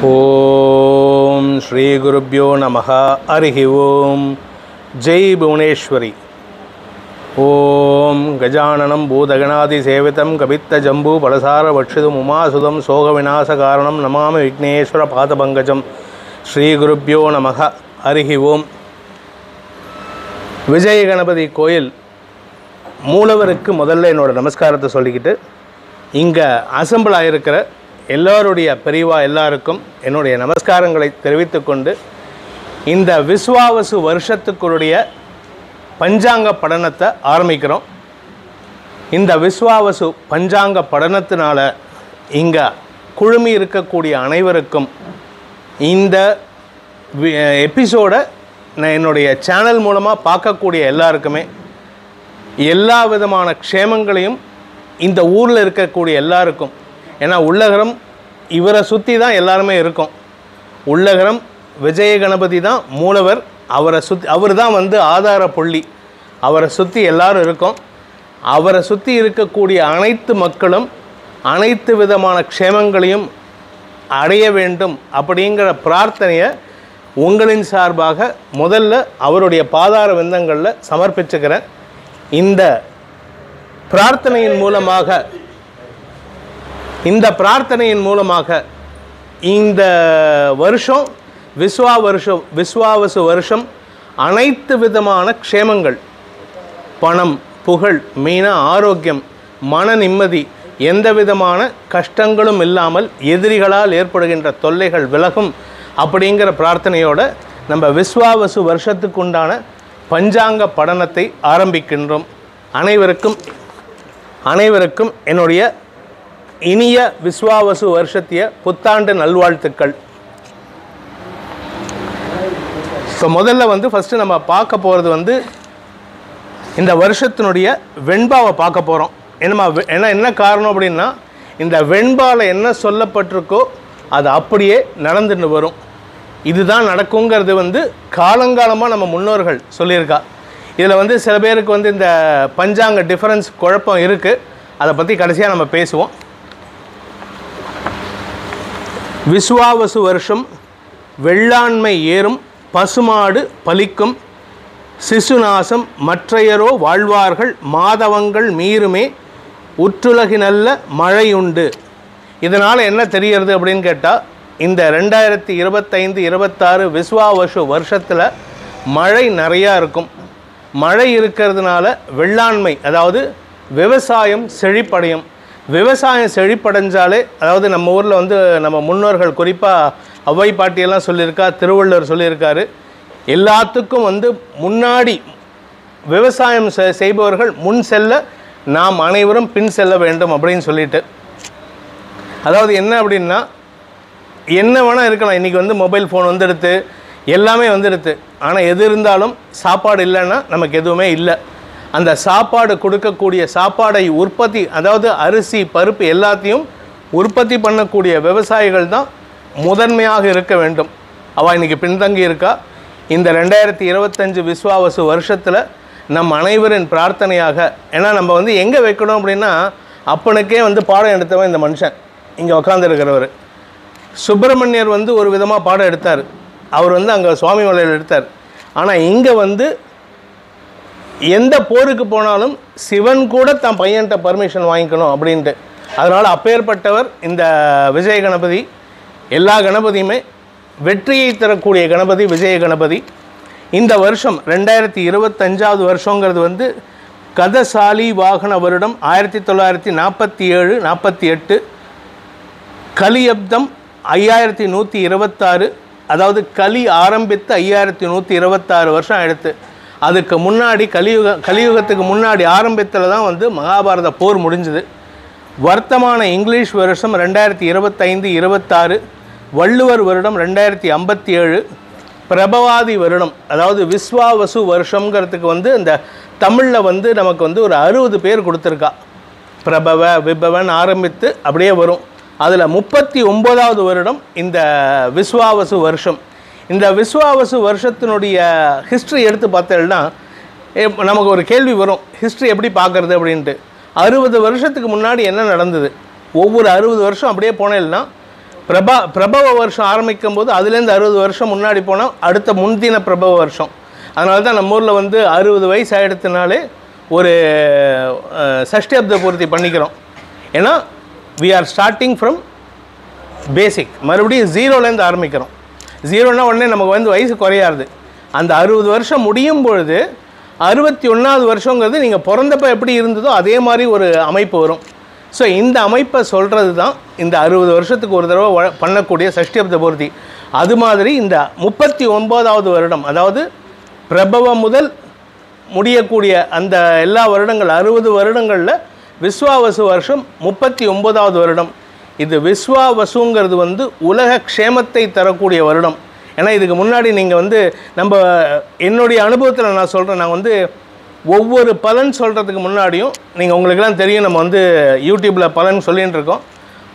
ஓம் ஸ்ரீ குருப்யோ நமஹ. ஹரிஹி ஓம். ஜெய் புவனேஸ்வரி. ஓம் கஜானனம் பூதகணாதி சேவிதம் கபித்த ஜம்பு பலசார வட்சிதும் உமாசுதம் சோக விநாச காரணம் நமாமி விக்னேஸ்வர பாதபங்கஜம். ஸ்ரீ குருப்யோ நமஹ. ஹரிஹி ஓம். விஜய கணபதி கோயில் மூலவருக்கு முதல்ல என்னோடய நமஸ்காரத்தை சொல்லிக்கிட்டு, இங்கே அசம்பிள் ஆகிருக்கிற எல்லோருடைய பெரியவா எல்லாருக்கும் என்னுடைய நமஸ்காரங்களை தெரிவித்துக்கொண்டு, இந்த விஸ்வாவசு வருஷத்துக்குடைய பஞ்சாங்க படனத்தை ஆரம்பிக்கிறோம். இந்த விஸ்வாவசு பஞ்சாங்க படனத்தினால இங்கே குழுமி இருக்கக்கூடிய அனைவருக்கும் இந்த எபிசோடை நான் என்னுடைய சேனல் மூலமாக பார்க்கக்கூடிய எல்லாருக்குமே எல்லா விதமான க்ஷேமங்களையும் இந்த ஊரில் இருக்கக்கூடிய எல்லாருக்கும், ஏன்னா உள்ளகரம் இவரை சுற்றி தான் எல்லாருமே இருக்கும். உள்ளகரம் விஜய கணபதி தான் மூலவர். அவர் தான் ஆதார புள்ளி. அவரை சுற்றி எல்லாரும் இருக்கும். அவரை சுற்றி இருக்கக்கூடிய அனைத்து மக்களும் அனைத்து விதமான க்ஷேமங்களையும் அடைய வேண்டும் அப்படிங்கிற பிரார்த்தனையை உங்களின் சார்பாக முதல்ல அவருடைய பாதார விந்தங்களில் சமர்ப்பிச்சுக்கிறேன். இந்த பிரார்த்தனையின் மூலமாக இந்த வருஷம் விஸ்வாவசு வருஷம் அனைத்து விதமான க்ஷேமங்கள், பணம், புகழ், மெயினாக ஆரோக்கியம், மன நிம்மதி, எந்த விதமான கஷ்டங்களும் இல்லாமல் எதிரிகளால் ஏற்படுகின்ற தொல்லைகள் விலகும் அப்படிங்கிற பிரார்த்தனையோடு நம்ம விஸ்வாவசு வருஷத்துக்குண்டான பஞ்சாங்க படனத்தை ஆரம்பிக்கின்றோம். அனைவருக்கும் என்னுடைய இனிய விஸ்வாவசு வருஷத்திய புத்தாண்டு நல்வாழ்த்துக்கள். ஸோ முதல்ல ஃபஸ்ட்டு நம்ம பார்க்க போகிறது இந்த வருஷத்தினுடைய வெண்பாவை பார்க்க போகிறோம். என்ன காரணம் அப்படின்னா, இந்த வெண்பாவில் என்ன சொல்லப்பட்டிருக்கோ அது அப்படியே நடந்துட்டு வரும். இதுதான் நடக்குங்கிறது காலங்காலமாக நம்ம முன்னோர்கள் சொல்லியிருக்கா. இதில் சில பேருக்கு இந்த பஞ்சாங்க டிஃபரன்ஸ் குழப்பம் இருக்குது. அதை பற்றி கடைசியாக நம்ம பேசுவோம். விஸ்வாவசு வருஷம் வெள்ளாண்மை ஏறும், பசுமாடு பலிக்கும், சிசுநாசம் மற்றையரோ வாழ்வார்கள், மாதவங்கள் மீறுமே, உற்றுலகினல்ல மழையுண்டு. இதனால் என்ன தெரிகிறது அப்படின்னு கேட்டால், இந்த 2025-26 விஸ்வாவசு வருஷத்தில் மழை நிறையா இருக்கும். மழை இருக்கிறதுனால வெள்ளாண்மை, அதாவது விவசாயம் செழிப்படையும். விவசாயம் செழிப்படைஞ்சாலே, அதாவது நம்ம ஊரில் நம்ம முன்னோர்கள் குறிப்பாக அவ்வை பாட்டியெல்லாம் சொல்லியிருக்கா, திருவள்ளுவர் சொல்லியிருக்காரு, எல்லாத்துக்கும் முன்னாடி விவசாயம் செய்பவர்கள் முன் செல்ல நாம் அனைவரும் பின் செல்ல வேண்டும் அப்படின்னு சொல்லிட்டு. அதாவது என்ன அப்படின்னா, என்ன வேணால் இருக்கலாம். இன்றைக்கி மொபைல் ஃபோன் வந்துடுது, எல்லாமே வந்துடுது. ஆனால் எது இருந்தாலும் சாப்பாடு இல்லைன்னா நமக்கு எதுவுமே இல்லை. அந்த சாப்பாடு கொடுக்கக்கூடிய சாப்பாடை உற்பத்தி, அதாவது அரிசி பருப்பு எல்லாத்தையும் உற்பத்தி பண்ணக்கூடிய விவசாயிகள் தான் முதன்மையாக இருக்க வேண்டும். அவள் இன்றைக்கி பின்தங்கி இருக்கா. இந்த 2025 விஸ்வாவசு வருஷத்தில் நம் அனைவரின் பிரார்த்தனையாக, ஏன்னா நம்ம எங்கே வைக்கணும் அப்படின்னா, அப்பனுக்கே பாடம் எடுத்தவன் இந்த மனுஷன் இங்கே உட்காந்துருக்கிறவர். சுப்பிரமணியர் ஒரு விதமாக பாடம் எடுத்தார். அவர் அங்கே சுவாமி மலையில் எடுத்தார். ஆனால் இங்கே எந்த போருக்கு போனாலும் சிவன் கூட தான் பையன்கிட்ட பர்மிஷன் வாங்கிக்கணும் அப்படின்ட்டு. அதனால் அப்பேற்பட்டவர் இந்த விஜய கணபதி. எல்லா கணபதியுமே வெற்றியை தரக்கூடிய கணபதி விஜய கணபதி. இந்த வருஷம் 2025 வருஷங்கிறது கதசாலி வாகன வருடம் 1947-48, கலியப்தம் 5126, அதாவது கலி ஆரம்பித்து 5126 வருஷம் எடுத்து. அதுக்கு முன்னாடி கலியுகத்துக்கு முன்னாடி ஆரம்பத்தில் தான் மகாபாரத போர் முடிஞ்சுது. வர்த்தமான இங்கிலீஷ் வருஷம் 2025-26, வள்ளுவர் வருடம் 2057, பிரபவாதி வருடம், அதாவது விஸ்வாவசு வருஷங்கிறதுக்கு இந்த தமிழில் நமக்கு ஒரு 60 பேர் கொடுத்துருக்கா. பிரபவ விபவன் ஆரம்பித்து அப்படியே வரும். அதில் 39வது வருடம் இந்த விஸ்வாவசு வருஷம். இந்த விஸ்வாவசு வருஷத்தினுடைய ஹிஸ்ட்ரி எடுத்து பார்த்தேன்னா நமக்கு ஒரு கேள்வி வரும், ஹிஸ்ட்ரி எப்படி பார்க்குறது அப்படின்ட்டு. 60 வருஷத்துக்கு முன்னாடி என்ன நடந்தது, ஒவ்வொரு 60 வருஷம் அப்படியே போனேன்னா பிரபவ வருஷம் ஆரம்பிக்கும் போது அதுலேருந்து 60 வருஷம் முன்னாடி போனால் அடுத்த முன்தின பிரபவ வருஷம். அதனால தான் நம்ம ஊரில் வந்து 60 வயசு ஆகிடுத்துனாலே ஒரு சஷ்டியப்த பூர்த்தி பண்ணிக்கிறோம். ஏன்னா we are starting from basic, மறுபடியும் ஜீரோலேருந்து ஆரம்பிக்கிறோம். ஜீரோனா உடனே நமக்கு வந்து வயசு குறையாது. அந்த 60 வருஷம் முடியும் பொழுது 61வது வருஷங்கிறது நீங்கள் பிறந்தப்போ எப்படி இருந்ததோ அதே மாதிரி ஒரு அமைப்பு வரும். ஸோ இந்த அமைப்பை சொல்கிறது தான் இந்த 60 வருஷத்துக்கு ஒரு தடவை பண்ணக்கூடிய சஷ்டியப்த பூர்த்தி. அது மாதிரி இந்த 39வது வருடம், அதாவது பிரபவம் முதல் முடியக்கூடிய அந்த எல்லா வருடங்கள் 60 வருடங்களில் விஸ்வாவசு வருஷம் 39வது வருடம். இது விஸ்வாவசுங்கிறது வந்து உலக க்ஷேமத்தை தரக்கூடிய வருடம். ஏன்னா இதுக்கு முன்னாடி நீங்கள் வந்து என்னுடைய அனுபவத்தில் நான் சொல்கிறேன், நான் வந்து ஒவ்வொரு பலன் சொல்கிறதுக்கு முன்னாடியும் நீங்கள் உங்களுக்கெல்லாம் தெரியும், நம்ம வந்து யூடியூப்பில் பலன் சொல்லிகிட்டு இருக்கோம்.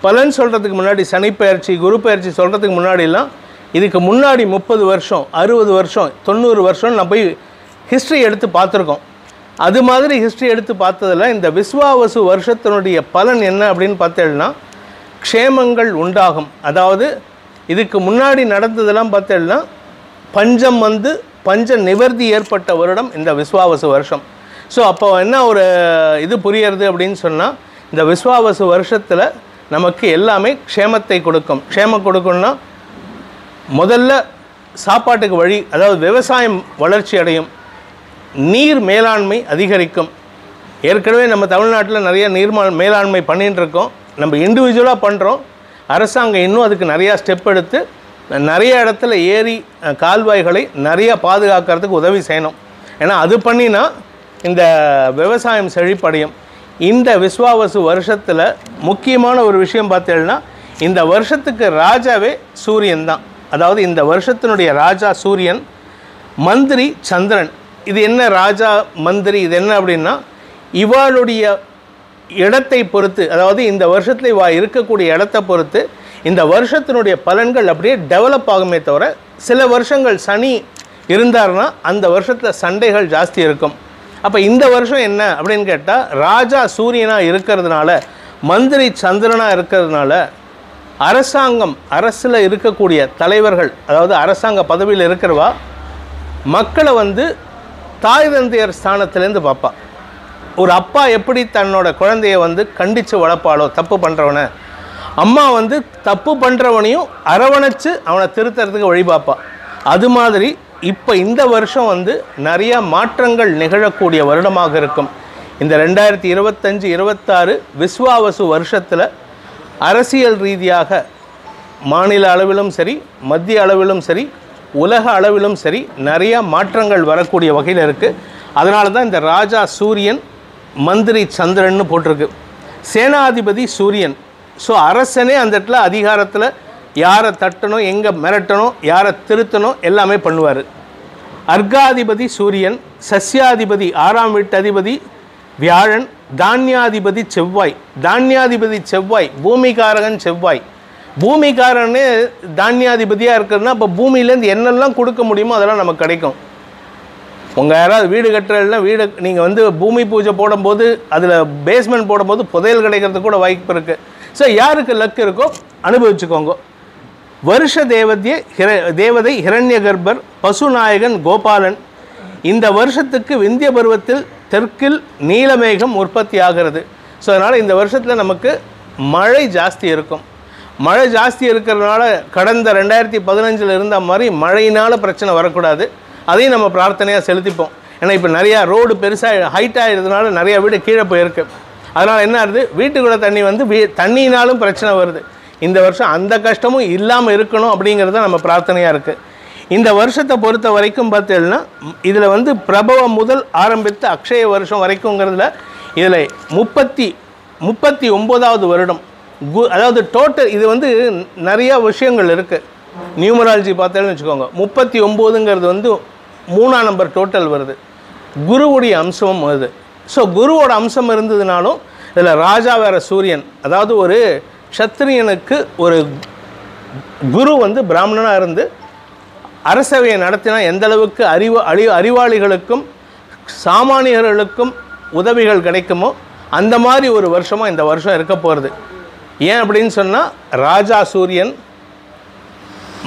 பலன் சொல்கிறதுக்கு முன்னாடி சனிப்பெயர்ச்சி குரு பயிற்சி சொல்கிறதுக்கு முன்னாடிலாம் இதுக்கு முன்னாடி 30 வருஷம் 60 வருஷம் 90 வருஷம் நான் போய் ஹிஸ்ட்ரி எடுத்து பார்த்துருக்கோம். அது மாதிரி ஹிஸ்ட்ரி எடுத்து பார்த்ததில் இந்த விஸ்வாவசு வருஷத்தினுடைய பலன் என்ன அப்படின்னு பார்த்தேன்னா க்ஷேமங்கள் உண்டாகும். அதாவது இதுக்கு முன்னாடி நடந்ததெல்லாம் பார்த்தேன்னா பஞ்சம் வந்து பஞ்ச நிவர்த்தி ஏற்பட்ட வருடம் இந்த விஸ்வாவசு வருஷம். ஸோ அப்போ என்ன ஒரு இது புரியறது அப்படின்னு சொன்னால், இந்த விஸ்வாவசு வருஷத்தில் நமக்கு எல்லாமே க்ஷேமத்தை கொடுக்கும். க்ஷேமம் கொடுக்கும்னா முதல்ல சாப்பாட்டுக்கு வழி, அதாவது விவசாயம் வளர்ச்சி அடையும், நீர் மேலாண்மை அதிகரிக்கும். ஏற்கனவே நம்ம தமிழ்நாட்டில் நிறைய நீர் மேலாண்மை பண்ணிகிட்டு இருக்கோம். நம்ம இண்டிவிஜுவலாக பண்ணுறோம். அரசாங்கம் இன்னும் அதுக்கு நிறையா ஸ்டெப் எடுத்து நிறைய இடத்துல ஏரி கால்வாய்களை நிறைய பாதுகாக்கிறதுக்கு உதவி செய்யணும். ஏன்னா அது பண்ணினா இந்த விவசாயம் செழிப்படையும். இந்த விஸ்வாவசு வருஷத்தில் முக்கியமான ஒரு விஷயம் பார்த்தீங்கன்னா, இந்த வருஷத்துக்கு ராஜாவே சூரியன் தான். அதாவது இந்த வருஷத்தினுடைய ராஜா சூரியன், மந்திரி சந்திரன். இது என்ன ராஜா மந்திரி, இது என்ன அப்படின்னா இவாளுடைய இடத்தை பொறுத்து, அதாவது இந்த வருஷத்தில் இவா இருக்கக்கூடிய இடத்தை பொறுத்து இந்த வருஷத்தினுடைய பலன்கள் அப்படியே டெவலப் ஆகுமே தவிர, சில வருஷங்கள் சனி இருந்தார்னா அந்த வருஷத்தில் சண்டைகள் ஜாஸ்தி இருக்கும். அப்போ இந்த வருஷம் என்ன அப்படின்னு கேட்டால், ராஜா சூரியனாக இருக்கிறதுனால, மந்திரி சந்திரனாக இருக்கிறதுனால அரசாங்கம், அரசில் இருக்கக்கூடிய தலைவர்கள், அதாவது அரசாங்க பதவியில் இருக்கிறவா மக்களை வந்து தாய் தந்தையர் ஸ்தானத்திலேருந்து பார்ப்பா. ஒரு அப்பா எப்படி தன்னோட குழந்தைய வந்து கண்டித்து வளர்ப்பாளோ தப்பு பண்ணுறவனை, அம்மா வந்து தப்பு பண்ணுறவனையும் அரவணைச்சு அவனை திருத்துறதுக்கு வழி பார்ப்பா. அது மாதிரி இப்போ இந்த வருஷம் வந்து நிறையா மாற்றங்கள் நிகழக்கூடிய வருடமாக இருக்கும். இந்த 2025-26 விஸ்வாவசு வருஷத்தில் அரசியல் ரீதியாக மாநில அளவிலும் சரி, மத்திய அளவிலும் சரி, உலக அளவிலும் சரி நிறையா மாற்றங்கள் வரக்கூடிய வகையில் இருக்குது. அதனால தான் இந்த ராஜா சூரியன், மந்திரி சந்திரன்னு போட்டிருக்கு. சேனாதிபதி சூரியன். ஸோ அரசனே அந்த இடத்துல அதிகாரத்தில் யாரை தட்டணும், எங்கே மிரட்டணும், யாரை திருத்தணும் எல்லாமே பண்ணுவார். அர்காதிபதி சூரியன், சஸ்யாதிபதி 6ஆம் வீட்டு அதிபதி வியாழன், தானியாதிபதி செவ்வாய். தானியாதிபதி செவ்வாய், பூமிகாரகன் செவ்வாய். பூமிகாரனே தானியாதிபதியாக இருக்கிறதுனா அப்போ பூமியிலேருந்து என்னெல்லாம் கொடுக்க முடியுமோ அதெல்லாம் நமக்கு கிடைக்கும். உங்கள் யாராவது வீடு கட்டுறதுனா வீடு நீங்கள் வந்து பூமி பூஜை போடும்போது அதில் பேஸ்மெண்ட் போடும்போது புதையல் கிடைக்கிறதுக்கு கூட வாய்ப்பு இருக்குது. ஸோ யாருக்கு லக் இருக்கோ அனுபவிச்சுக்கோங்க. வருஷ தேவதை ஹிரண்ய கர்ப்பர், பசுநாயகன் கோபாலன். இந்த வருஷத்துக்கு விந்திய பருவத்தில் தெற்கில் நீலமேகம் உற்பத்தி ஆகிறது. ஸோ அதனால் இந்த வருஷத்தில் நமக்கு மழை ஜாஸ்தி இருக்கும். மழை ஜாஸ்தி இருக்கிறதுனால கடந்த 2015 இருந்த மாதிரி மழையினால் பிரச்சனை வரக்கூடாது. அதையும் நம்ம பிரார்த்தனையாக செலுத்திப்போம். ஏன்னா இப்போ நிறையா ரோடு பெருசாக ஹைட் ஆகிடுறதுனால நிறையா வீடு கீழே போயிருக்கு. அதனால் என்ன ஆகுது, வீட்டுக்குள்ளே தண்ணி வந்து தண்ணினாலும் பிரச்சனை வருது. இந்த வருஷம் அந்த கஷ்டமும் இல்லாமல் இருக்கணும் அப்படிங்கிறது நம்ம பிரார்த்தனையாக இருக்குது. இந்த வருஷத்தை பொறுத்த வரைக்கும் பார்த்தீங்கன்னா இதில் வந்து பிரபவம் முதல் ஆரம்பித்து அக்ஷய வருஷம் வரைக்குங்கிறதுல இதில் 39வது வருடம். அதாவது டோட்டல் இது வந்து நிறையா விஷயங்கள் இருக்குது. நியூமராலஜி பார்த்தேன்னு வச்சுக்கோங்க, 39ங்கிறது வந்து 3ஆம் நம்பர் டோட்டல் வருது. குருவுடைய அம்சமும் வருது. ஸோ குருவோட அம்சம் இருந்ததுனாலும் இதில் ராஜா வேறு சூரியன். அதாவது ஒரு க்ஷத்திரியனுக்கு ஒரு குரு வந்து பிராமணனாக இருந்து அரசவையை நடத்தினா எந்த அளவுக்கு அறிவாளிகளுக்கும் சாமானியர்களுக்கும் உதவிகள் கிடைக்குமோ அந்த மாதிரி ஒரு வருஷமாக இந்த வருஷம் இருக்க போகிறது. ஏன் அப்படின்னு சொன்னால் ராஜா சூரியன்,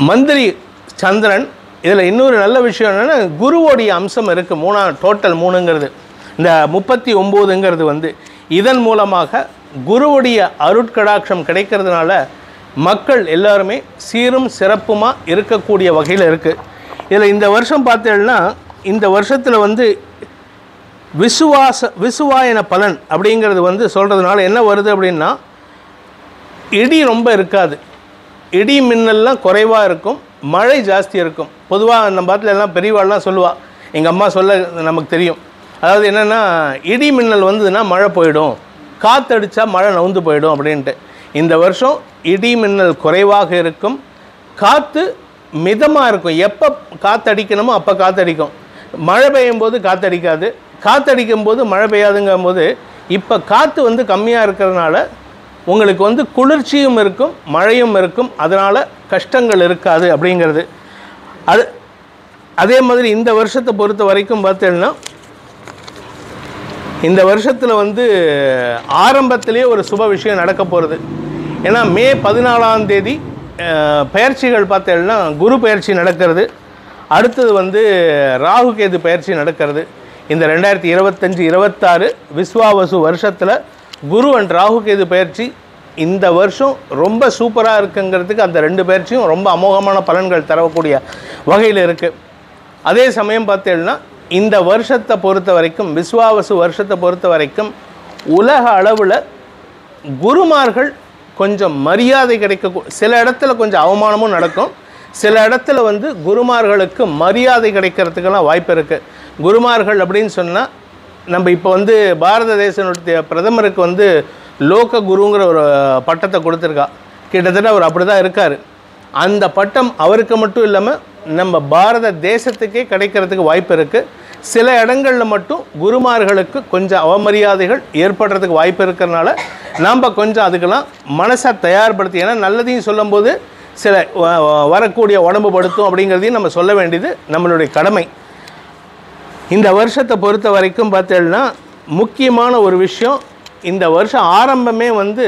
மந்திரி சந்திரன். இதில் இன்னொரு நல்ல விஷயம் என்னென்னா குருவோடைய அம்சம் இருக்குது. டோட்டல் 3ங்கிறது இந்த 39ங்கிறது வந்து இதன் மூலமாக குருவுடைய அருட்கடாட்சம் கிடைக்கிறதுனால மக்கள் எல்லாருமே சீரும் சிறப்புமாக இருக்கக்கூடிய வகையில் இருக்குது. இதில் இந்த வருஷம் பார்த்தீங்கன்னா இந்த வருஷத்தில் வந்து விசுவாயன பலன் அப்படிங்கிறது வந்து சொல்கிறதுனால என்ன வருது அப்படின்னா இடி ரொம்ப இருக்காது, இடி மின்னல்லாம் குறைவாக இருக்கும், மழை ஜாஸ்தி இருக்கும். பொதுவாக நம்ம பாட்டில் எல்லாம் பெரியவாள்லாம் சொல்லுவாள், எங்கள் அம்மா சொல்ல நமக்கு தெரியும். அதாவது என்னென்னா இடி மின்னல் வந்ததுன்னா மழை போயிடும், காற்றடிச்சா மழை நவுந்து போயிடும் அப்படின்ட்டு. இந்த வருஷம் இடி மின்னல் குறைவாக இருக்கும், காற்று மிதமாக இருக்கும். எப்போ காற்றடிக்கணுமோ அப்போ காற்றடிக்கும். மழை பெய்யும் போது காற்றடிக்காது, காற்றடிக்கும் போது மழை பெய்யாதுங்கும் போது இப்போ காற்று வந்து கம்மியாக இருக்கிறதுனால உங்களுக்கு வந்து குளிர்ச்சியும் இருக்கும், மழையும் இருக்கும், அதனால் கஷ்டங்கள் இருக்காது அப்படிங்கிறது. அதே மாதிரி இந்த வருஷத்தை பொறுத்த வரைக்கும் பார்த்தீங்கன்னா இந்த வருஷத்தில் வந்து ஆரம்பத்திலே ஒரு சுப விஷயம் நடக்க போகிறது. ஏன்னா மே 14ஆம் தேதி பயிற்சிகள் பார்த்தீங்கன்னா குரு பயிற்சி நடக்கிறது. அடுத்தது வந்து ராகு கேது பயிற்சி நடக்கிறது. இந்த 2025-26 விஸ்வாவசு வருஷத்தில் குரு அண்ட் ராகு கேது பயிற்சி இந்த வருஷம் ரொம்ப சூப்பராக இருக்குங்கிறதுக்கு அந்த 2 பயிற்சியும் ரொம்ப அமோகமான பலன்கள் தரக்கூடிய வகையில் இருக்குது. அதே சமயம் பார்த்தீங்கன்னா இந்த வருஷத்தை பொறுத்த வரைக்கும் விஸ்வாவசு வருஷத்தை பொறுத்த வரைக்கும் உலக அளவில் குருமார்கள் கொஞ்சம் மரியாதை கிடைக்க, சில இடத்துல கொஞ்சம் அவமானமும் நடக்கும், சில இடத்துல வந்து குருமார்களுக்கு மரியாதை கிடைக்கிறதுக்கெல்லாம் வாய்ப்பு இருக்குது. குருமார்கள் அப்படின்னு சொன்னால் நம்ம இப்போ வந்து பாரத தேசனுடைய பிரதமருக்கு வந்து லோக குருங்கிற ஒரு பட்டத்தை கொடுத்துருக்கா. கிட்டத்தட்ட அவர் அப்படி தான் இருக்கார். அந்த பட்டம் அவருக்கு மட்டும் இல்லாமல் நம்ம பாரத தேசத்துக்கே கிடைக்கிறதுக்கு வாய்ப்பு இருக்குது. சில இடங்களில் மட்டும் குருமார்களுக்கு கொஞ்சம் அவமரியாதைகள் ஏற்படுறதுக்கு வாய்ப்பு இருக்கிறதுனால நாம் கொஞ்சம் அதுக்கெல்லாம் மனசை தயார்படுத்தி, ஏன்னா நல்லதையும் சொல்லும்போது சில வரக்கூடிய உடம்பு படுத்தும் அப்படிங்கிறதையும் நம்ம சொல்ல வேண்டியது நம்மளுடைய கடமை. இந்த வருஷத்தை பொறுத்த வரைக்கும் பார்த்தீங்கன்னா முக்கியமான ஒரு விஷயம், இந்த வருஷம் ஆரம்பமே வந்து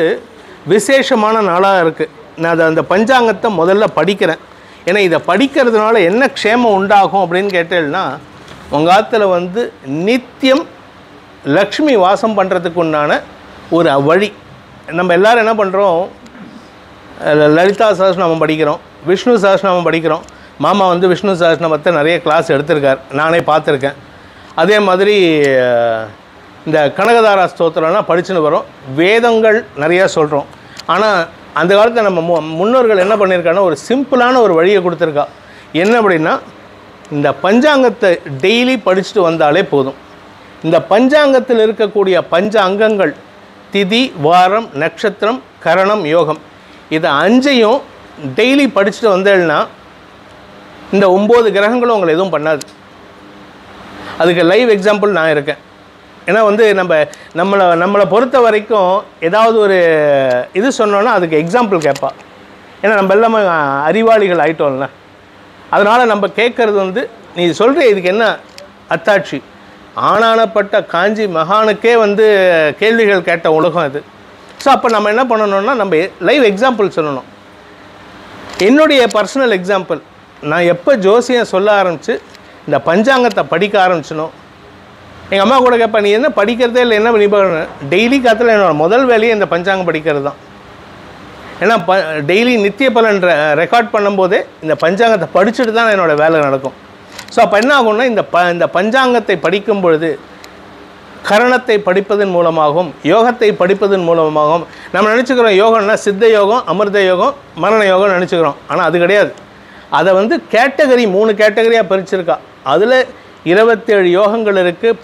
விசேஷமான நாளாக இருக்குது. நான் அந்த பஞ்சாங்கத்தை முதல்ல படிக்கிறேன். ஏன்னா இதை படிக்கிறதுனால என்ன க்ஷேமம் உண்டாகும் அப்படின்னு கேட்டேன்னா, உங்கள் ஆற்றுல வந்து நித்தியம் லக்ஷ்மி வாசம் பண்ணுறதுக்கு உண்டான ஒரு வழி. நம்ம எல்லோரும் என்ன பண்ணுறோம், லலிதா சஹஸ்ரநாமம் படிக்கிறோம், விஷ்ணு சஹஸ்ரநாமம் படிக்கிறோம். மாமா வந்து விஷ்ணு சஹஸ்ரநாமத்தை நிறைய கிளாஸ் எடுத்திருக்கார், நானே பார்த்துருக்கேன். அதே மாதிரி இந்த கனகதாரா ஸ்தோத்திரம்லாம் படிச்சுன்னு வரோம், வேதங்கள் நிறையா சொல்கிறோம். ஆனால் அந்த காலத்தில் நம்ம முன்னோர்கள் என்ன பண்ணியிருக்காங்கன்னா ஒரு சிம்பிளான ஒரு வழியை கொடுத்துருக்கா. என்ன அப்படின்னா, இந்த பஞ்சாங்கத்தை டெய்லி படிச்சுட்டு வந்தாலே போதும். இந்த பஞ்சாங்கத்தில் இருக்கக்கூடிய பஞ்ச அங்கங்கள் திதி, வாரம், நட்சத்திரம், கரணம், யோகம், இதை 5ஐயும் டெய்லி படிச்சுட்டு வந்தேன்னா இந்த 9 கிரகங்களும் உங்களை எதுவும் பண்ணாது. அதுக்கு லைவ் எக்ஸாம்பிள் நான் இருக்கேன். ஏன்னா வந்து நம்மளை பொறுத்த வரைக்கும் ஏதாவது ஒரு இது சொன்னோன்னா அதுக்கு எக்ஸாம்பிள் கேட்பா. ஏன்னா நம்ம எல்லாமே அறிவாளிகள் ஆகிட்டோம்ல. அதனால் நம்ம கேட்குறது வந்து நீ சொல்கிற இதுக்கு என்ன அத்தாட்சி, ஆனானப்பட்ட காஞ்சி மகானுக்கே வந்து கேள்விகள் கேட்ட உலகம் இது. ஸோ அப்போ நம்ம என்ன பண்ணணும்னா நம்ம லைவ் எக்ஸாம்பிள் சொல்லணும். என்னுடைய பர்சனல் எக்ஸாம்பிள், நான் எப்போ ஜோசியம் சொல்ல ஆரம்பித்து இந்த பஞ்சாங்கத்தை படிக்க ஆரம்பிச்சனோ, எங்கள் அம்மா கூட கேட்பேன், நீ என்ன படிக்கிறதே இல்லை, என்ன பண்ணி டெய்லி காலத்தில் என்னோட முதல் வேலையே இந்த பஞ்சாங்கம் படிக்கிறது தான். ஏன்னா டெய்லி நித்திய பலன் ரெக்கார்ட் பண்ணும்போதே இந்த பஞ்சாங்கத்தை படிச்சுட்டு தான் என்னோடய வேலை நடக்கும். ஸோ அப்போ என்ன ஆகும்னா இந்த பஞ்சாங்கத்தை படிக்கும் பொழுது கரணத்தை படிப்பதன் மூலமாகவும் யோகத்தை படிப்பதன் மூலமாகவும் நம்ம நினச்சிக்கிறோம் யோகம்னா சித்த யோகம், அமிர்த யோகம், மரண யோகம் நினச்சிக்கிறோம். ஆனால் அது கிடையாது. அதை வந்து கேட்டகரி 3 கேட்டகரியாக பிரிச்சிருக்கா. அதில் 27 யோகங்கள் இருக்குது,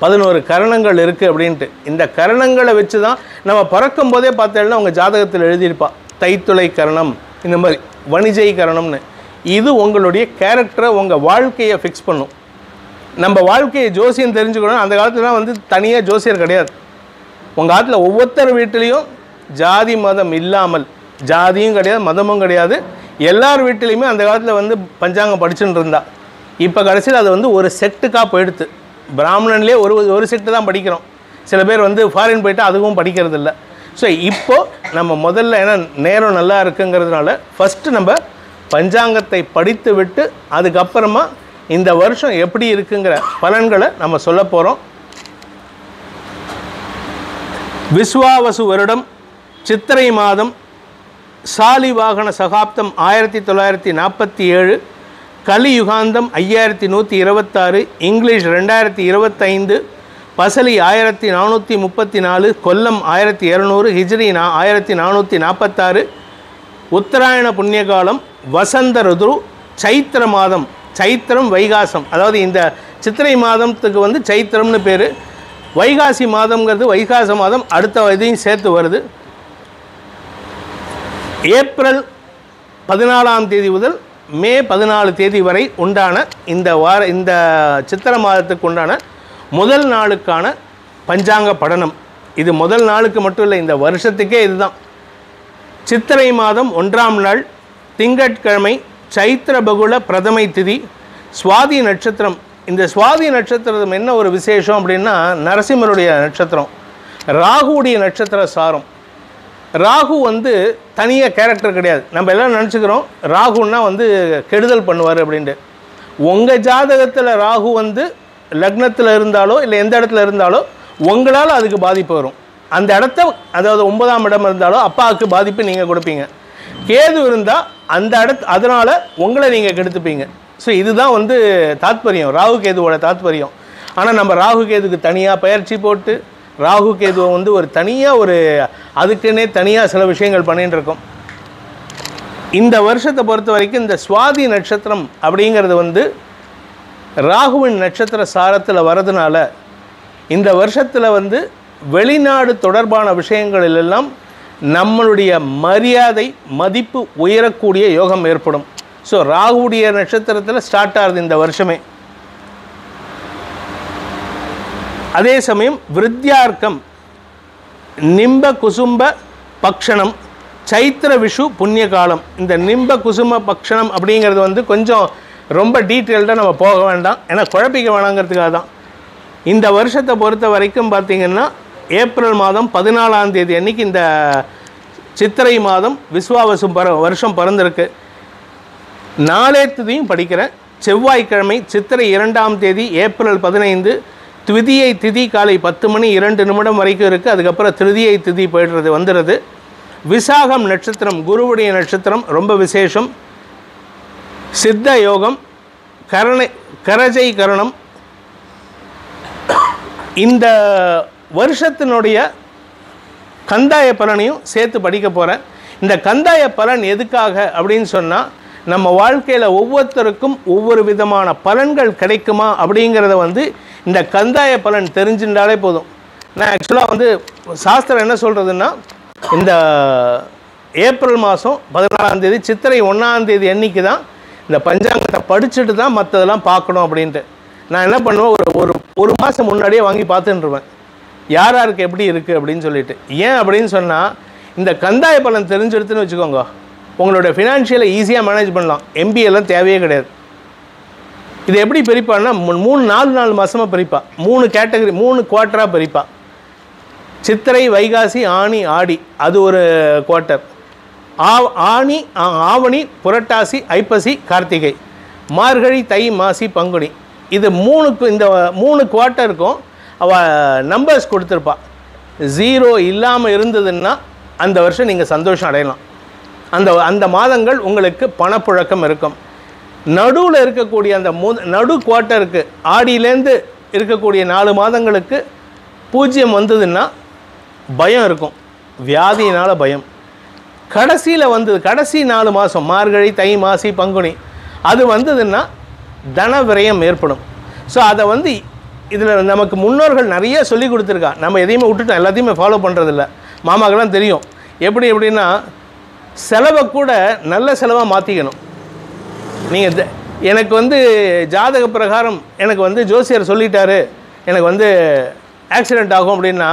11 கரணங்கள் இருக்குது அப்படின்ட்டு. இந்த கரணங்களை வச்சு தான் நம்ம பிறக்கும் போதே பார்த்தோம்னா உங்கள் ஜாதகத்தில் எழுதியிருப்பா தைத்துளை கரணம், இந்த மாதிரி வணிஜை கரணம்னு. இது உங்களுடைய கேரக்டரை, உங்கள் வாழ்க்கையை ஃபிக்ஸ் பண்ணும். நம்ம வாழ்க்கையை ஜோசியம் தெரிஞ்சுக்கணும். அந்த காலத்துலாம் வந்து தனியாக ஜோசியர் கிடையாது. உங்கள் காலத்தில் ஒவ்வொருத்தர் வீட்டிலையும் ஜாதி மதம் இல்லாமல், ஜாதியும் கிடையாது மதமும் கிடையாது, எல்லார் வீட்டிலையுமே அந்த காலத்தில் வந்து பஞ்சாங்கம் படிச்சுட்டு இருந்தா. இப்போ கடைசியில் அது வந்து ஒரு செட்டுக்காக போயிடுது. பிராமணன்லேயே ஒரு செட்டு தான் படிக்கிறோம். சில பேர் வந்து ஃபாரின் போய்ட்டு அதுவும் படிக்கிறது இல்லை. ஸோ இப்போது நம்ம முதல்ல ஏன்னா நேரம் நல்லா இருக்குங்கிறதுனால ஃபஸ்ட்டு நம்ம பஞ்சாங்கத்தை படித்து விட்டு அதுக்கப்புறமா இந்த வருஷம் எப்படி இருக்குங்கிற பலன்களை நம்ம சொல்ல போகிறோம். விஸ்வாவசு வருடம் சித்திரை மாதம் சாலிவாகன சகாப்தம் 1947, கலியுகாந்தம் 5126, இங்கிலீஷ் 2025, பசலி 1434, கொல்லம் 1200, ஹிஜ்ரி 1446, உத்தராயண புண்ணியகாலம், வசந்த ருது, சைத்திர மாதம், சைத்திரம் வைகாசம், அதாவது இந்த சித்திரை மாதத்துக்கு வந்து சைத்திரம்னு பேர். வைகாசி மாதம்ங்கிறது வைகாச மாதம் அடுத்த இதையும் சேர்த்து வருது. ஏப்ரல் 14ஆம் தேதி முதல் மே 14 தேதி வரை உண்டான இந்த சித்திர மாதத்துக்கு உண்டான முதல் நாளுக்கான பஞ்சாங்க படனம். இது முதல் நாளுக்கு மட்டும் இல்லை, இந்த வருஷத்துக்கே இதுதான். சித்திரை மாதம் 1ஆம் நாள் திங்கட்கிழமை, சைத்திர பகுல பிரதமை திதி, சுவாதி நட்சத்திரம். இந்த சுவாதி நட்சத்திரம் என்ன ஒரு விசேஷம் அப்படின்னா, நரசிம்மருடைய நட்சத்திரம், ராகுடைய நட்சத்திர சாரம். ராகு வந்து தனியாக கேரக்டர் கிடையாது. நம்ம எல்லாம் நினச்சிக்கிறோம் ராகுன்னா வந்து கெடுதல் பண்ணுவார் அப்படின்ட்டு. உங்கள் ஜாதகத்தில் ராகு வந்து லக்னத்தில் இருந்தாலோ இல்லை எந்த இடத்துல இருந்தாலோ உங்களால் அதுக்கு பாதிப்பு வரும். அந்த இடத்த, அதாவது 9ஆம் இடம் இருந்தாலோ அப்பாவுக்கு பாதிப்பு நீங்கள் கொடுப்பீங்க. கேது இருந்தால் அந்த அதனால் உங்களை நீங்கள் கெடுத்துப்பீங்க. ஸோ இதுதான் வந்து தாத்பரியம், ராகு கேதுவோட தாத்பரியம். ஆனால் நம்ம ராகு கேதுக்கு தனியாக பயிற்சி போட்டு ராகு கேதுவை வந்து ஒரு தனியாக அதுக்குன்னே தனியாக சில விஷயங்கள் பண்ணிகிட்டு இருக்கோம். இந்த வருஷத்தை பொறுத்த வரைக்கும் இந்த சுவாதி நட்சத்திரம் அப்படிங்கிறது வந்து ராகுவின் நட்சத்திர சாரத்தில் வரதுனால இந்த வருஷத்தில் வந்து வெளிநாடு தொடர்பான விஷயங்களிலெல்லாம் நம்மளுடைய மரியாதை மதிப்பு உயரக்கூடிய யோகம் ஏற்படும். ஸோ ராகுடைய நட்சத்திரத்தில் ஸ்டார்ட் ஆகுது இந்த வருஷமே. அதே சமயம் விருத்தியார்க்கம், நிம்ப குசும்ப பக்ஷணம், சைத்திர விஷு புண்ணிய காலம். இந்த நிம்ப குசும பக்ஷணம் அப்படிங்கிறது வந்து கொஞ்சம் ரொம்ப டீட்டெயில்டாக நம்ம போக வேண்டாம், ஏன்னா குழப்பிக்க வேணாங்கிறதுக்காக தான். இந்த வருஷத்தை பொறுத்த வரைக்கும் பார்த்திங்கன்னா ஏப்ரல் மாதம் 14ஆம் தேதி அன்றைக்கி இந்த சித்திரை மாதம் விஸ்வாவசு வருஷம் பிறந்திருக்கு. நாளேத்தையும் படிக்கிறேன். செவ்வாய்க்கிழமை சித்திரை 2ஆம் தேதி ஏப்ரல் 15, த்விதியை திதி காலை 10:02 வரைக்கும் இருக்குது. அதுக்கப்புறம் திருதியை திதி வந்துடுது. விசாகம் நட்சத்திரம் குருவுடைய நட்சத்திரம், ரொம்ப விசேஷம். சித்த யோகம், கரஜை கரணம். இந்த வருஷத்தினுடைய கந்தாய பலனையும் சேர்த்து படிக்க போகிறேன். இந்த கந்தாய பலன் எதுக்காக அப்படின்னு சொன்னால், நம்ம வாழ்க்கையில் ஒவ்வொருத்தருக்கும் ஒவ்வொரு விதமான பலன்கள் கிடைக்குமா அப்படிங்கிறத வந்து இந்த கந்தாய பலன் தெரிஞ்சுட்டாலே போதும். நான் ஆக்சுவலாக வந்து சாஸ்திரம் என்ன சொல்கிறதுன்னா, இந்த ஏப்ரல் மாதம் 14ஆம் தேதி சித்திரை 1ஆம் தேதி அன்றைக்கி தான் இந்த பஞ்சாங்கத்தை படிச்சுட்டு தான் மற்றதெல்லாம் பார்க்கணும் அப்படின்ட்டு. நான் என்ன பண்ணுவேன், ஒரு மாதம் முன்னாடியே வாங்கி பார்த்துட்டுருவேன் யார் யாருக்கு எப்படி இருக்குது அப்படின்னு சொல்லிட்டு. ஏன் அப்படின்னு சொன்னால், இந்த கந்தாய பலன் தெரிஞ்செடுத்துன்னு வச்சுக்கோங்க, உங்களோட ஃபினான்ஷியலை ஈஸியாக மேனேஜ் பண்ணலாம். எம்பிஏலாம் தேவையே கிடையாது. இது எப்படி பிரிப்பான்னா 3-4 மாதமாக பிரிப்பா, 3 கேட்டகரி, 3 குவார்ட்டராக பிரிப்பா. சித்திரை, வைகாசி, ஆனி, ஆடி, அது ஒரு குவார்ட்டர். ஆவணி, புரட்டாசி, ஐப்பசி, கார்த்திகை, மார்கழி, தை, மாசி, பங்குனி. இது 3க்கு இந்த 3 குவார்ட்டருக்கும் அவள் நம்பர்ஸ் கொடுத்துருப்பா. 0 இல்லாமல் இருந்ததுன்னா அந்த வருஷம் நீங்கள் சந்தோஷம் அடையலாம். அந்த மாதங்கள் உங்களுக்கு பணப்புழக்கம் இருக்கும். நடுவில் இருக்கக்கூடிய அந்த நடு குவார்ட்டருக்கு, ஆடியிலேருந்து இருக்கக்கூடிய 4 மாதங்களுக்கு 0 வந்ததுன்னா பயம் இருக்கும், வியாதியினால் பயம். கடைசியில் வந்தது, கடைசி 4 மாதம் மார்கழி, தை, மாசி, பங்குனி, அது வந்ததுன்னா தன விரயம் ஏற்படும். ஸோ அதை வந்து இதில் நமக்கு முன்னோர்கள் நிறைய சொல்லி கொடுத்துருக்கா. நம்ம எதையுமே விட்டுட்டோம், எல்லாத்தையுமே ஃபாலோ பண்ணுறதில்ல. மாமாக்கெல்லாம் தெரியும் எப்படின்னா, செலவை கூட நல்ல செலவாக மாற்றிக்கணும். நீங்கள் எனக்கு வந்து ஜாதக பிரகாரம் எனக்கு வந்து ஜோசியர் சொல்லிட்டாரு எனக்கு வந்து ஆக்சிடெண்ட் ஆகும் அப்படின்னா,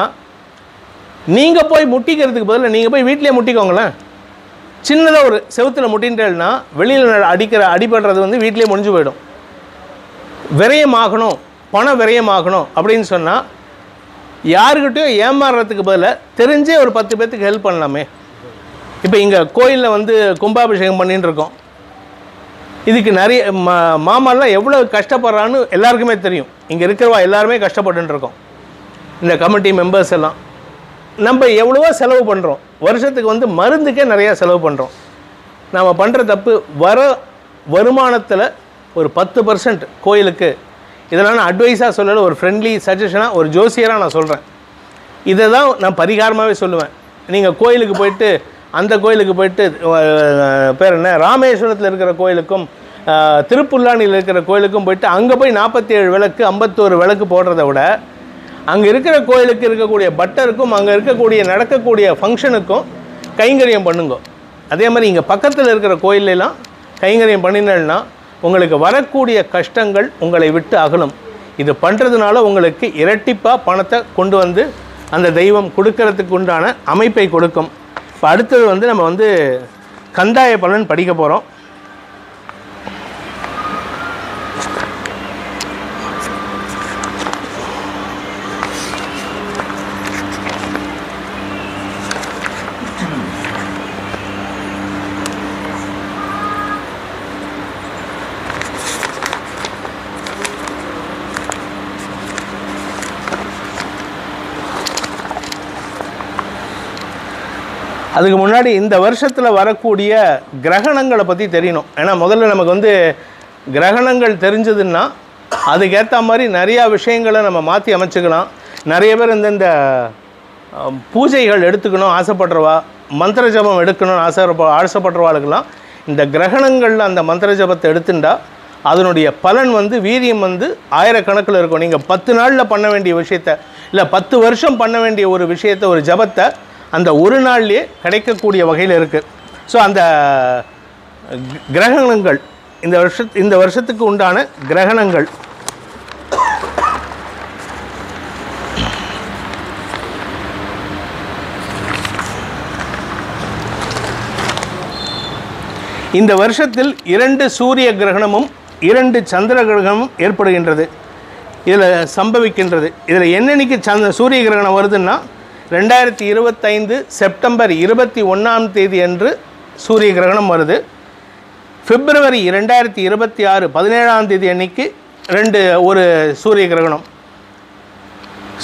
நீங்கள் போய் முட்டிக்கிறதுக்கு பதிலாக நீங்கள் போய் வீட்டிலே முட்டிக்கோங்களேன். சின்னதாக ஒரு செவுத்தில் முட்டின்ட்டேன்னா வெளியில் அடிபடுறது வந்து வீட்டிலே முடிஞ்சு போயிடும். விரயமாகணும், பண விரயமாகணும் அப்படின்னு சொன்னால் யாருக்கிட்டையும் ஏமாறுறதுக்கு பதிலாக தெரிஞ்சே ஒரு 10 பேர்த்துக்கு ஹெல்ப் பண்ணலாமே. இப்போ இங்கே கோயிலில் வந்து கும்பாபிஷேகம் பண்ணின்னு இருக்கோம். இதுக்கு நிறைய மாமாலாம் எவ்வளோ கஷ்டப்படுறான்னு எல்லாருக்குமே தெரியும். இங்கே இருக்கிறவா எல்லாருமே கஷ்டப்பட்டுருக்கோம். இந்த கமிட்டி மெம்பர்ஸ் எல்லாம் நம்ம எவ்வளவோ செலவு பண்ணுறோம். வருஷத்துக்கு வந்து மருந்துக்கே நிறையா செலவு பண்ணுறோம். நாம் பண்ணுற தப்பு வருமானத்தில் ஒரு 10% கோயிலுக்கு. இதெல்லாம் நான் அட்வைஸாக சொல்லலை, ஒரு ஃப்ரெண்ட்லி சஜஷனாக, ஒரு ஜோசியராக நான் சொல்கிறேன். இதை தான் நான் பரிகாரமாகவே சொல்லுவேன். நீங்கள் கோயிலுக்கு போயிட்டு அந்த கோயிலுக்கு போயிட்டு பேர் என்ன ராமேஸ்வரத்தில் இருக்கிற கோயிலுக்கும் திருப்புல்லானியில் இருக்கிற கோயிலுக்கும் போயிட்டு அங்கே போய் 47 விளக்கு 51 விளக்கு போடுறத விட அங்கே இருக்கிற கோயிலுக்கு இருக்கக்கூடிய பட்டருக்கும் அங்கே இருக்கக்கூடிய நடக்கக்கூடிய ஃபங்க்ஷனுக்கும் கைங்கரியம் பண்ணுங்க. அதே மாதிரி இங்கே பக்கத்தில் இருக்கிற கோயிலெலாம் கைங்கரியம் பண்ணினா உங்களுக்கு வரக்கூடிய கஷ்டங்கள் உங்களை விட்டு அகலும். இது பண்ணுறதுனால உங்களுக்கு இரட்டிப்பாக பணத்தை கொண்டு வந்து அந்த தெய்வம் கொடுக்கறதுக்கு உண்டான அமைப்பை கொடுக்கும். இப்போ அடுத்தது வந்து நம்ம வந்து கந்தாய பலன் படிக்க போகிறோம். அதுக்கு முன்னாடி இந்த வருஷத்தில் வரக்கூடிய கிரகணங்களை பற்றி தெரியணும். ஏன்னா முதல்ல நமக்கு வந்து கிரகணங்கள் தெரிஞ்சதுன்னா அதுக்கேற்ற மாதிரி நிறையா விஷயங்களை நம்ம மாற்றி அமைச்சுக்கலாம். நிறைய பேர் இந்த பூஜைகள் எடுத்துக்கணும் ஆசைப்படுறவா, மந்திர ஜபம் எடுக்கணும்னு ஆசைப்படுறவாளுக்கெல்லாம் இந்த கிரகணங்களில் அந்த மந்திர ஜபத்தை எடுத்துட்டா அதனுடைய பலன் வந்து வீரியம் வந்து ஆயிரக்கணக்கில் இருக்கும். நீங்கள் 10 நாளில் பண்ண வேண்டிய விஷயத்தை இல்லை 10 வருஷம் பண்ண வேண்டிய ஒரு விஷயத்தை, ஒரு ஜபத்தை அந்த ஒரு நாள்லேயே கிடைக்கக்கூடிய வகையில் இருக்குது. ஸோ அந்த கிரகணங்கள் இந்த வருஷத்துக்கு உண்டான கிரகணங்கள் இந்த வருஷத்தில் 2 சூரிய கிரகணமும் 2 சந்திர கிரகணமும் ஏற்படுகின்றது. இதில் சம்பவிக்கின்றது. இதில் என்னன்னைக்கு சூரிய கிரகணம் வருதுன்னா 2025 செப்டம்பர் 21ஆம் தேதி அன்று சூரிய கிரகணம் வருது. பிப்ரவரி 2026 17ஆம் தேதி அன்னைக்கு ஒரு சூரிய கிரகணம்.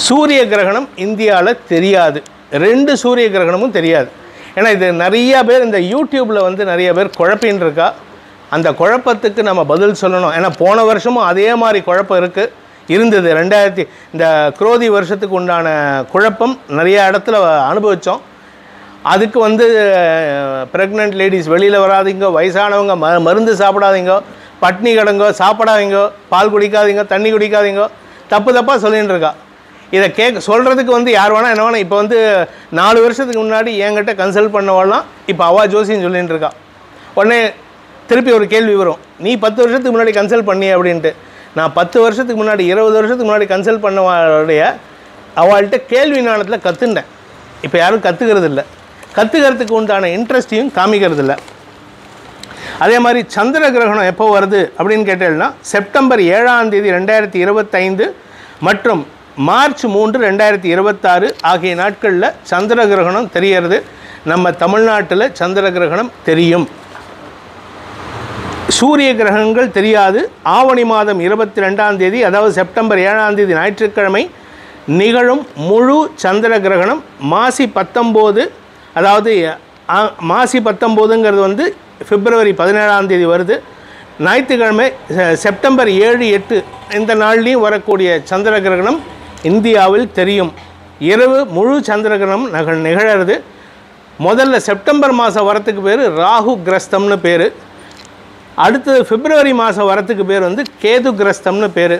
சூரிய கிரகணம் இந்தியாவில் தெரியாது, 2 சூரிய கிரகணமும் தெரியாது. ஏன்னா இது நிறையா பேர் இந்த யூடியூப்பில் வந்து நிறைய பேர் குழப்பின்னு இருக்கா. அந்த குழப்பத்துக்கு நம்ம பதில் சொல்லணும். ஏன்னா போன வருஷமும் அதே மாதிரி குழப்பம் இருந்தது. இந்த குரோதி வருஷத்துக்கு உண்டான குழப்பம் நிறைய இடத்துல அனுபவித்தோம். அதுக்கு வந்து ப்ரெக்னென்ட் லேடிஸ் வெளியில் வராதிங்க, வயசானவங்க மருந்து சாப்பிடாதீங்க, பட்னி கிடங்கோ, சாப்பிடாதீங்க, பால் குடிக்காதீங்க, தண்ணி குடிக்காதீங்க, தப்பாக சொல்லிகிட்டு இருக்கா. இதை சொல்கிறதுக்கு வந்து யார் வேணால் என்ன வேணால். இப்போ வந்து 4 வருஷத்துக்கு முன்னாடி என்கிட்ட கன்சல்ட் பண்ணவாலாம் இப்போ அவா ஜோசின்னு சொல்லிகிட்டு இருக்கா. உடனே திருப்பி ஒரு கேள்வி வரும், நீ 10 வருஷத்துக்கு முன்னாடி கன்சல்ட் பண்ணி அப்படின்ட்டு. நான் 10 வருஷத்துக்கு முன்னாடி 20 வருஷத்துக்கு முன்னாடி கன்சல்ட் பண்ணவாடைய அவள்கிட்ட கேள்வி ஞானத்தில் கற்றுண்டேன். இப்போ யாரும் கற்றுக்கிறது இல்லை, கற்றுக்கிறதுக்கு உண்டான இன்ட்ரெஸ்ட்டையும் காமிக்கிறது இல்லை. அதே மாதிரி சந்திர கிரகணம் எப்போ வருது அப்படின்னு கேட்டேன்னா செப்டம்பர் 7ஆம் தேதி 2025 மற்றும் மார்ச் 3 2026 ஆகிய நாட்களில் சந்திர கிரகணம் தெரிகிறது. நம்ம தமிழ்நாட்டில் சந்திர கிரகணம் தெரியும். சூரிய கிரகணங்கள் தெரியாது. ஆவணி மாதம் 22ஆம் தேதி அதாவது செப்டம்பர் 7ஆம் தேதி ஞாயிற்றுக்கிழமை நிகழும் முழு சந்திர கிரகணம். மாசி 19 அதாவது மாசி 19ங்கிறது வந்து பிப்ரவரி 17ஆம் தேதி வருது. ஞாயிற்றுக்கிழமை செப்டம்பர் 7, 8 இந்த நாள்லேயும் வரக்கூடிய சந்திர கிரகணம் இந்தியாவில் தெரியும். இரவு முழு சந்திர கிரகணம் நிகழறது. முதல்ல செப்டம்பர் மாதம் வரத்துக்கு பேர் ராகு கிரஸ்தம்னு பேர். அடுத்தது பிப்ரவரி மாதம் வரத்துக்கு பேர் வந்து கேது கிரஸ்தம்னு பேர்.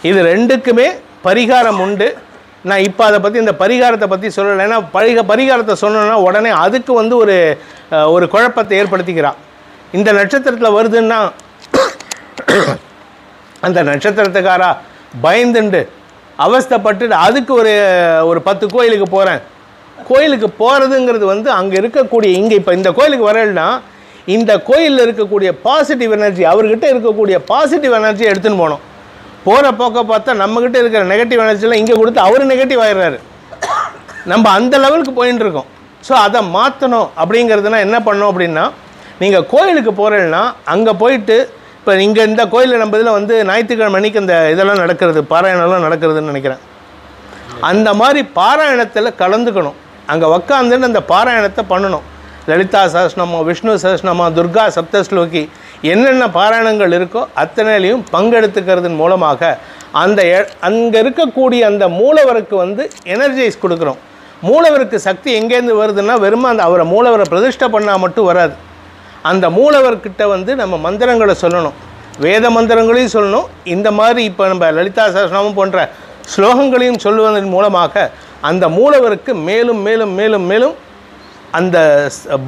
இது 2க்குமே பரிகாரம் உண்டு. நான் இப்போ அதை பற்றி இந்த பரிகாரத்தை பற்றி சொல்லலை. ஏன்னா பரிகாரத்தை சொன்னோன்னா உடனே அதுக்கு வந்து ஒரு குழப்பத்தை ஏற்படுத்திக்கிறான். இந்த நட்சத்திரத்தில் வருதுன்னா அந்த நட்சத்திரத்துக்காரா பயந்துண்டு அவஸ்தைப்பட்டு அதுக்கு ஒரு 10 கோயிலுக்கு போகிறேன். கோயிலுக்கு போகிறதுங்கிறது வந்து அங்கே இருக்கக்கூடிய இப்போ இந்த கோயிலுக்கு வரலைன்னா இந்த கோயிலில் இருக்கக்கூடிய பாசிட்டிவ் எனர்ஜி, அவர்கிட்ட இருக்கக்கூடிய பாசிட்டிவ் எனர்ஜியை எடுத்துன்னு போகணும். போகிற போக்க பார்த்தா நம்மக்கிட்ட இருக்கிற நெகட்டிவ் எனர்ஜிலாம் இங்கே கொடுத்து அவர் நெகட்டிவ் ஆகிடுறாரு. நம்ம அந்த லெவலுக்கு போயின்னு இருக்கோம். ஸோ அதை மாற்றணும் அப்படிங்கிறதுனா என்ன பண்ணோம் அப்படின்னா, நீங்கள் கோயிலுக்கு போகிறீங்கன்னா அங்கே போயிட்டு, இப்போ இங்கே இந்த கோயிலில் நம்ம இதில் வந்து ஞாயிற்றுக்கிழமை அன்றைக்கி இந்த இதெல்லாம் நடக்கிறது, பாராயணம்லாம் நடக்கிறதுன்னு நினைக்கிறேன். அந்த மாதிரி பாராயணத்தில் கலந்துக்கணும். அங்கே உக்காந்துன்னு அந்த பாராயணத்தை பண்ணணும். லலிதா சஹஸ்ரநாமம், விஷ்ணு சஹஸ்ரநாமம், துர்கா சப்தஸ்லோகி, என்னென்ன பாராயணங்கள் இருக்கோ அத்தனையிலையும் பங்கெடுத்துக்கிறதன் மூலமாக அந்த அங்கே இருக்கக்கூடிய அந்த மூலவருக்கு வந்து எனர்ஜைஸ் கொடுக்குறோம். மூலவருக்கு சக்தி எங்கேருந்து வருதுன்னா, வெறும் அந்த அவரை மூலவரை பிரதிஷ்டை பண்ணால் மட்டும் வராது. அந்த மூலவர்கிட்ட வந்து நம்ம மந்திரங்களை சொல்லணும், வேத மந்திரங்களையும் சொல்லணும். இந்த மாதிரி இப்போ நம்ம லலிதா சஹஸ்ரநாமம் போன்ற ஸ்லோகங்களையும் சொல்லுவதன் மூலமாக அந்த மூலவருக்கு மேலும் மேலும் மேலும் மேலும் அந்த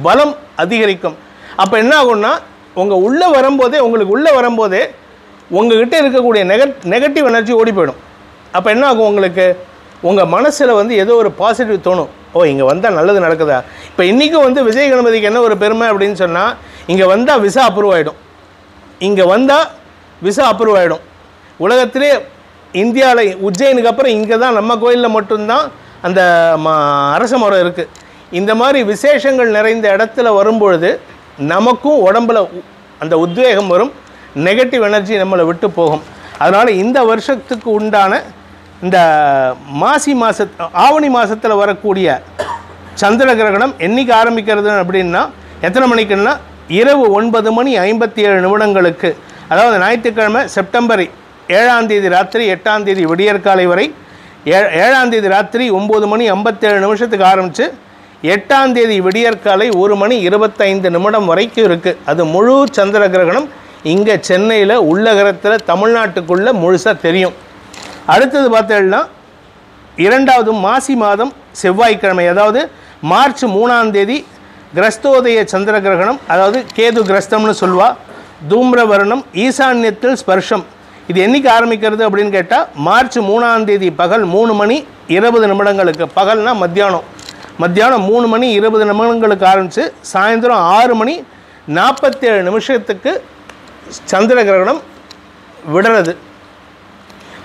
பலம் அதிகரிக்கும். அப்போ என்ன ஆகும்னா, உங்களுக்கு உள்ளே வரும்போதே உங்கள்கிட்ட இருக்கக்கூடிய நெகட்டிவ் எனர்ஜி ஓடி போயிடும். அப்போ என்ன ஆகும், உங்களுக்கு உங்கள் மனசில் வந்து ஏதோ ஒரு பாசிட்டிவ் தோணும். ஓ, இங்கே வந்தால் நல்லது நடக்குதா. இப்போ இன்றைக்கும் வந்து விஜய் கணபதிக்கு என்ன ஒரு பெருமை அப்படின்னு சொன்னால், இங்கே வந்தால் விசா அப்ரூவ் ஆகிடும். உலகத்திலே இந்தியாவில் உஜ்ஜயினுக்கு அப்புறம் இங்கே தான் நம்ம கோயிலில் மட்டும்தான் அந்த அரச மரம் இருக்குது. இந்த மாதிரி விசேஷங்கள் நிறைந்த இடத்துல வரும்பொழுது நமக்கும் உடம்பில் அந்த உத்வேகம் வரும், நெகட்டிவ் எனர்ஜி நம்மளை விட்டு போகும். அதனால் இந்த வருஷத்துக்கு உண்டான இந்த ஆவணி மாதத்தில் வரக்கூடிய சந்திர கிரகணம் என்றைக்கு ஆரம்பிக்கிறது அப்படின்னா, எத்தனை மணிக்குன்னா இரவு 9:57 அதாவது ஞாயிற்றுக்கிழமை செப்டம்பர் 7ஆம் தேதி ராத்திரி 8ஆம் தேதி விடியற்காலை வரை, 7ஆம் தேதி ராத்திரி 9:57 ஆரம்பித்து 8ஆம் தேதி விடியற்காலை 1:25 வரைக்கும் இருக்குது. அது முழு சந்திர கிரகணம் இங்கே சென்னையில் உள்ளகரத்தில் தமிழ்நாட்டுக்குள்ளே முழுசாக தெரியும். அடுத்தது பார்த்தீங்கன்னா 2வது மாசி மாதம் செவ்வாய்க்கிழமை, அதாவது மார்ச் 3ஆம் தேதி கிரஸ்தோதய சந்திர கிரகணம், அதாவது கேது கிரஸ்தம்னு சொல்லுவா. தூம்ரவர்ணம், ஈசான்யத்தில் ஸ்பர்ஷம். இது என்றைக்கு ஆரம்பிக்கிறது அப்படின்னு கேட்டால், மார்ச் 3ஆம் தேதி பகல் 3:20 பகல்னா மத்தியானம் 3:20 ஆரம்பித்து சாயந்தரம் 6:47 சந்திர கிரகணம் விடுறது.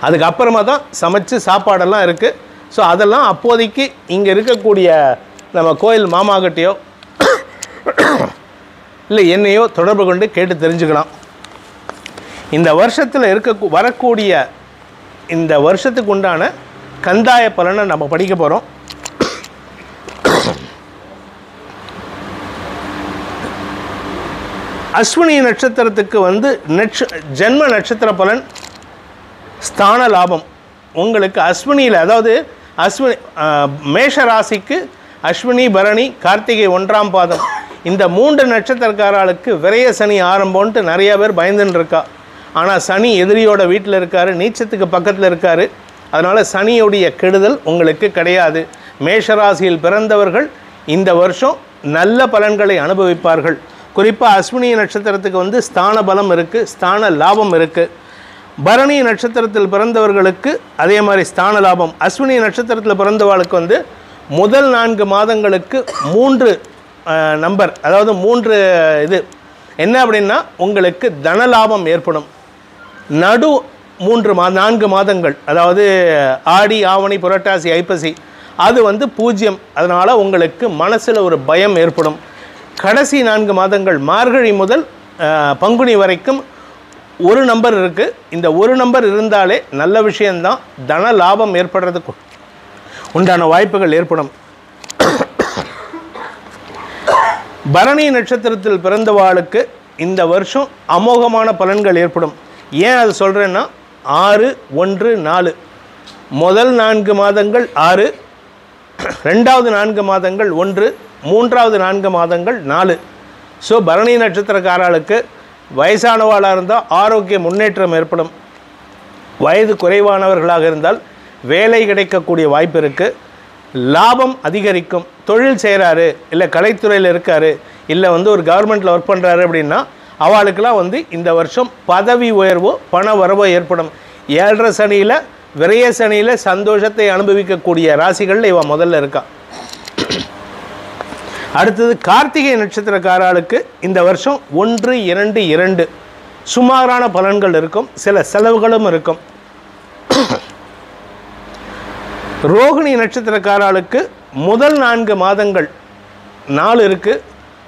அதுக்கப்புறமா தான் சமைச்சு சாப்பாடெல்லாம் இருக்குது. ஸோ அதெல்லாம் அப்போதைக்கு இங்கே இருக்கக்கூடிய நம்ம கோயில் மாமாகிட்டையோ இல்லை என்னையோ தொடர்பு கொண்டு கேட்டு தெரிஞ்சுக்கலாம். இந்த வருஷத்தில் வரக்கூடிய இந்த வருஷத்துக்கு உண்டான கந்தாய பலனை நம்ம படிக்க போகிறோம். அஸ்வினி நட்சத்திரத்துக்கு வந்து ஜென்ம நட்சத்திர பலன் ஸ்தான லாபம். உங்களுக்கு அஸ்வினியில், அதாவது மேஷ ராசிக்கு அஸ்வினி, பரணி, கார்த்திகை 1ஆம் பாதம், இந்த 3 நட்சத்திரக்காரர்களுக்கு விரைய சனி ஆரம்பம்ன்ட்டு நிறைய பேர் பயந்துன்னு இருக்கா. ஆனால் சனி எதிரியோட வீட்டில் இருக்கார், நீச்சத்துக்கு பக்கத்தில் இருக்கார். அதனால் சனியுடைய கெடுதல் உங்களுக்கு கிடையாது. மேஷராசியில் பிறந்தவர்கள் இந்த வருஷம் நல்ல பலன்களை அனுபவிப்பார்கள். குறிப்பாக அஸ்வினி நட்சத்திரத்துக்கு வந்து ஸ்தான பலம் இருக்குது, ஸ்தான லாபம் இருக்குது. பரணி நட்சத்திரத்தில் பிறந்தவர்களுக்கு அதே மாதிரி ஸ்தான லாபம். அஸ்வினி நட்சத்திரத்தில் பிறந்தவர்களுக்கு வந்து முதல் 4 மாதங்களுக்கு 3 நம்பர், அதாவது 3 இது என்ன அப்படின்னா, உங்களுக்கு தனலாபம் ஏற்படும். நடு 4 மாதங்கள், அதாவது ஆடி, ஆவணி, புரட்டாசி, ஐப்பசி, அது வந்து 0. அதனால் உங்களுக்கு மனசில் ஒரு பயம் ஏற்படும். கடைசி 4 மாதங்கள் மார்கழி முதல் பங்குனி வரைக்கும் 1 நம்பர் இருக்குது. இந்த 1 நம்பர் இருந்தாலே நல்ல விஷயந்தான், தன லாபம் ஏற்படுறதுக்கு உண்டான வாய்ப்புகள் ஏற்படும். பரணி நட்சத்திரத்தில் பிறந்தவாளுக்கு இந்த வருஷம் அமோகமான பலன்கள் ஏற்படும். ஏன் அது சொல்கிறேன்னா, 6, 1, 4 முதல் 4 மாதங்கள் 6, 2வது 4 மாதங்கள் 1, 3வது 4 மாதங்கள் 4. ஸோ பரணி நட்சத்திரக்காரர்களுக்கு வயசானவாளாக இருந்தால் ஆரோக்கிய முன்னேற்றம் ஏற்படும். வயது குறைவானவர்களாக இருந்தால் வேலை கிடைக்கக்கூடிய வாய்ப்பு இருக்குது. லாபம் அதிகரிக்கும். தொழில் செய்கிறாரு, இல்லை கலைத்துறையில் இருக்கார், இல்லை வந்து ஒரு கவர்மெண்ட்டில் ஒர்க் பண்ணுறாரு அப்படின்னா அவளுக்கெல்லாம் வந்து இந்த வருஷம் பதவி உயர்வோ பண வரவோ ஏற்படும். 7.5 சனியில், விரைய சனியில் சந்தோஷத்தை அனுபவிக்கக்கூடிய ராசிகளில் இவன் முதல்ல இருக்கா. அடுத்தது கார்த்திகை நட்சத்திரக்காரர்களுக்கு இந்த வருஷம் 1, 2, 2 சுமாரான பலன்கள் இருக்கும், சில செலவுகளும் இருக்கும். ரோகிணி நட்சத்திரக்காரர்களுக்கு முதல் 4 மாதங்கள் 4 இருக்குது.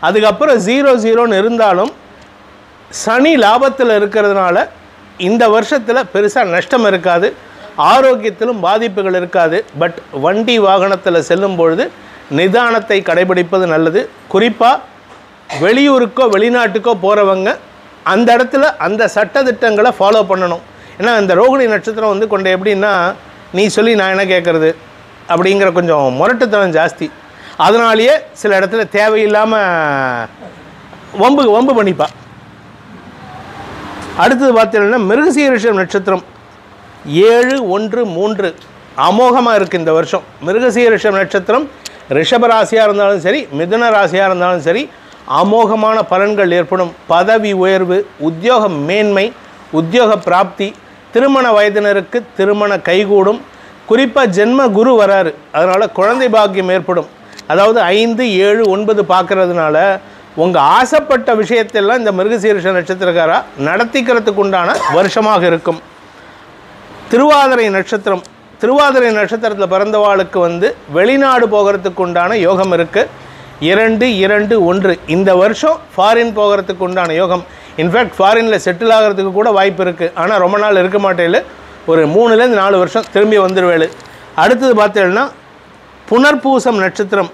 அதுக்கப்புறம் 0-0ன்னு இருந்தாலும் சனி லாபத்தில் இருக்கிறதுனால இந்த வருஷத்தில் பெருசாக நஷ்டம் இருக்காது, ஆரோக்கியத்திலும் பாதிப்புகள் இருக்காது. பட் வண்டி வாகனத்தில் செல்லும் பொழுது நிதானத்தை கடைபிடிப்பது நல்லது. குறிப்பாக வெளியூருக்கோ வெளிநாட்டுக்கோ போகிறவங்க அந்த இடத்துல அந்த சட்டதிட்டங்களை ஃபாலோ பண்ணணும். ஏன்னா இந்த ரோகிணி நட்சத்திரம் வந்து கொண்ட எப்படின்னா, நீ சொல்லி நான் என்ன கேட்குறது அப்படிங்கிற கொஞ்சம் முரட்டுத்தனம் ஜாஸ்தி. அதனாலேயே சில இடத்துல தேவையில்லாமல் வம்பு பண்ணிப்பா. அடுத்தது பார்த்தீங்கன்னா மிருகசீரிஷம் நட்சத்திரம் 7, 1, 3 அமோகமாக இருக்குது இந்த வருஷம். மிருகசீரிஷம் நட்சத்திரம் ரிஷப ராசியாக இருந்தாலும் சரி, மிதுன ராசியாக இருந்தாலும் சரி, அமோகமான பலன்கள் ஏற்படும். பதவி உயர்வு, உத்தியோக மேன்மை, உத்தியோக பிராப்தி, திருமண வயதினருக்கு திருமண கைகூடும். குறிப்பாக ஜென்ம குரு வராரு, அதனால் குழந்தை பாக்கியம் ஏற்படும். அதாவது 5, 7, 9 பார்க்கறதுனால உங்கள் ஆசைப்பட்ட விஷயத்தெல்லாம் இந்த மிருகசீரிஷ நட்சத்திரக்காரா நடத்திக்கிறதுக்கு உண்டான வருஷமாக இருக்கும். திருவாதிரை நட்சத்திரம், திருவாதிரை நட்சத்திரத்தில் பிறந்தவாளுக்கு வந்து வெளிநாடு போகிறதுக்கு உண்டான யோகம் இருக்குது. 2, 2, 1 இந்த வருஷம் ஃபாரின் போகிறதுக்கு உண்டான யோகம். இன்ஃபேக்ட் ஃபாரினில் செட்டில் ஆகிறதுக்கு கூட வாய்ப்பு இருக்குது. ஆனால் ரொம்ப நாள் இருக்க மாட்டேன், ஒரு 3லேருந்து 4 வருஷம் திரும்பி வந்துடுவேளு. அடுத்தது பார்த்தீங்கன்னா புனர்பூசம் நட்சத்திரம்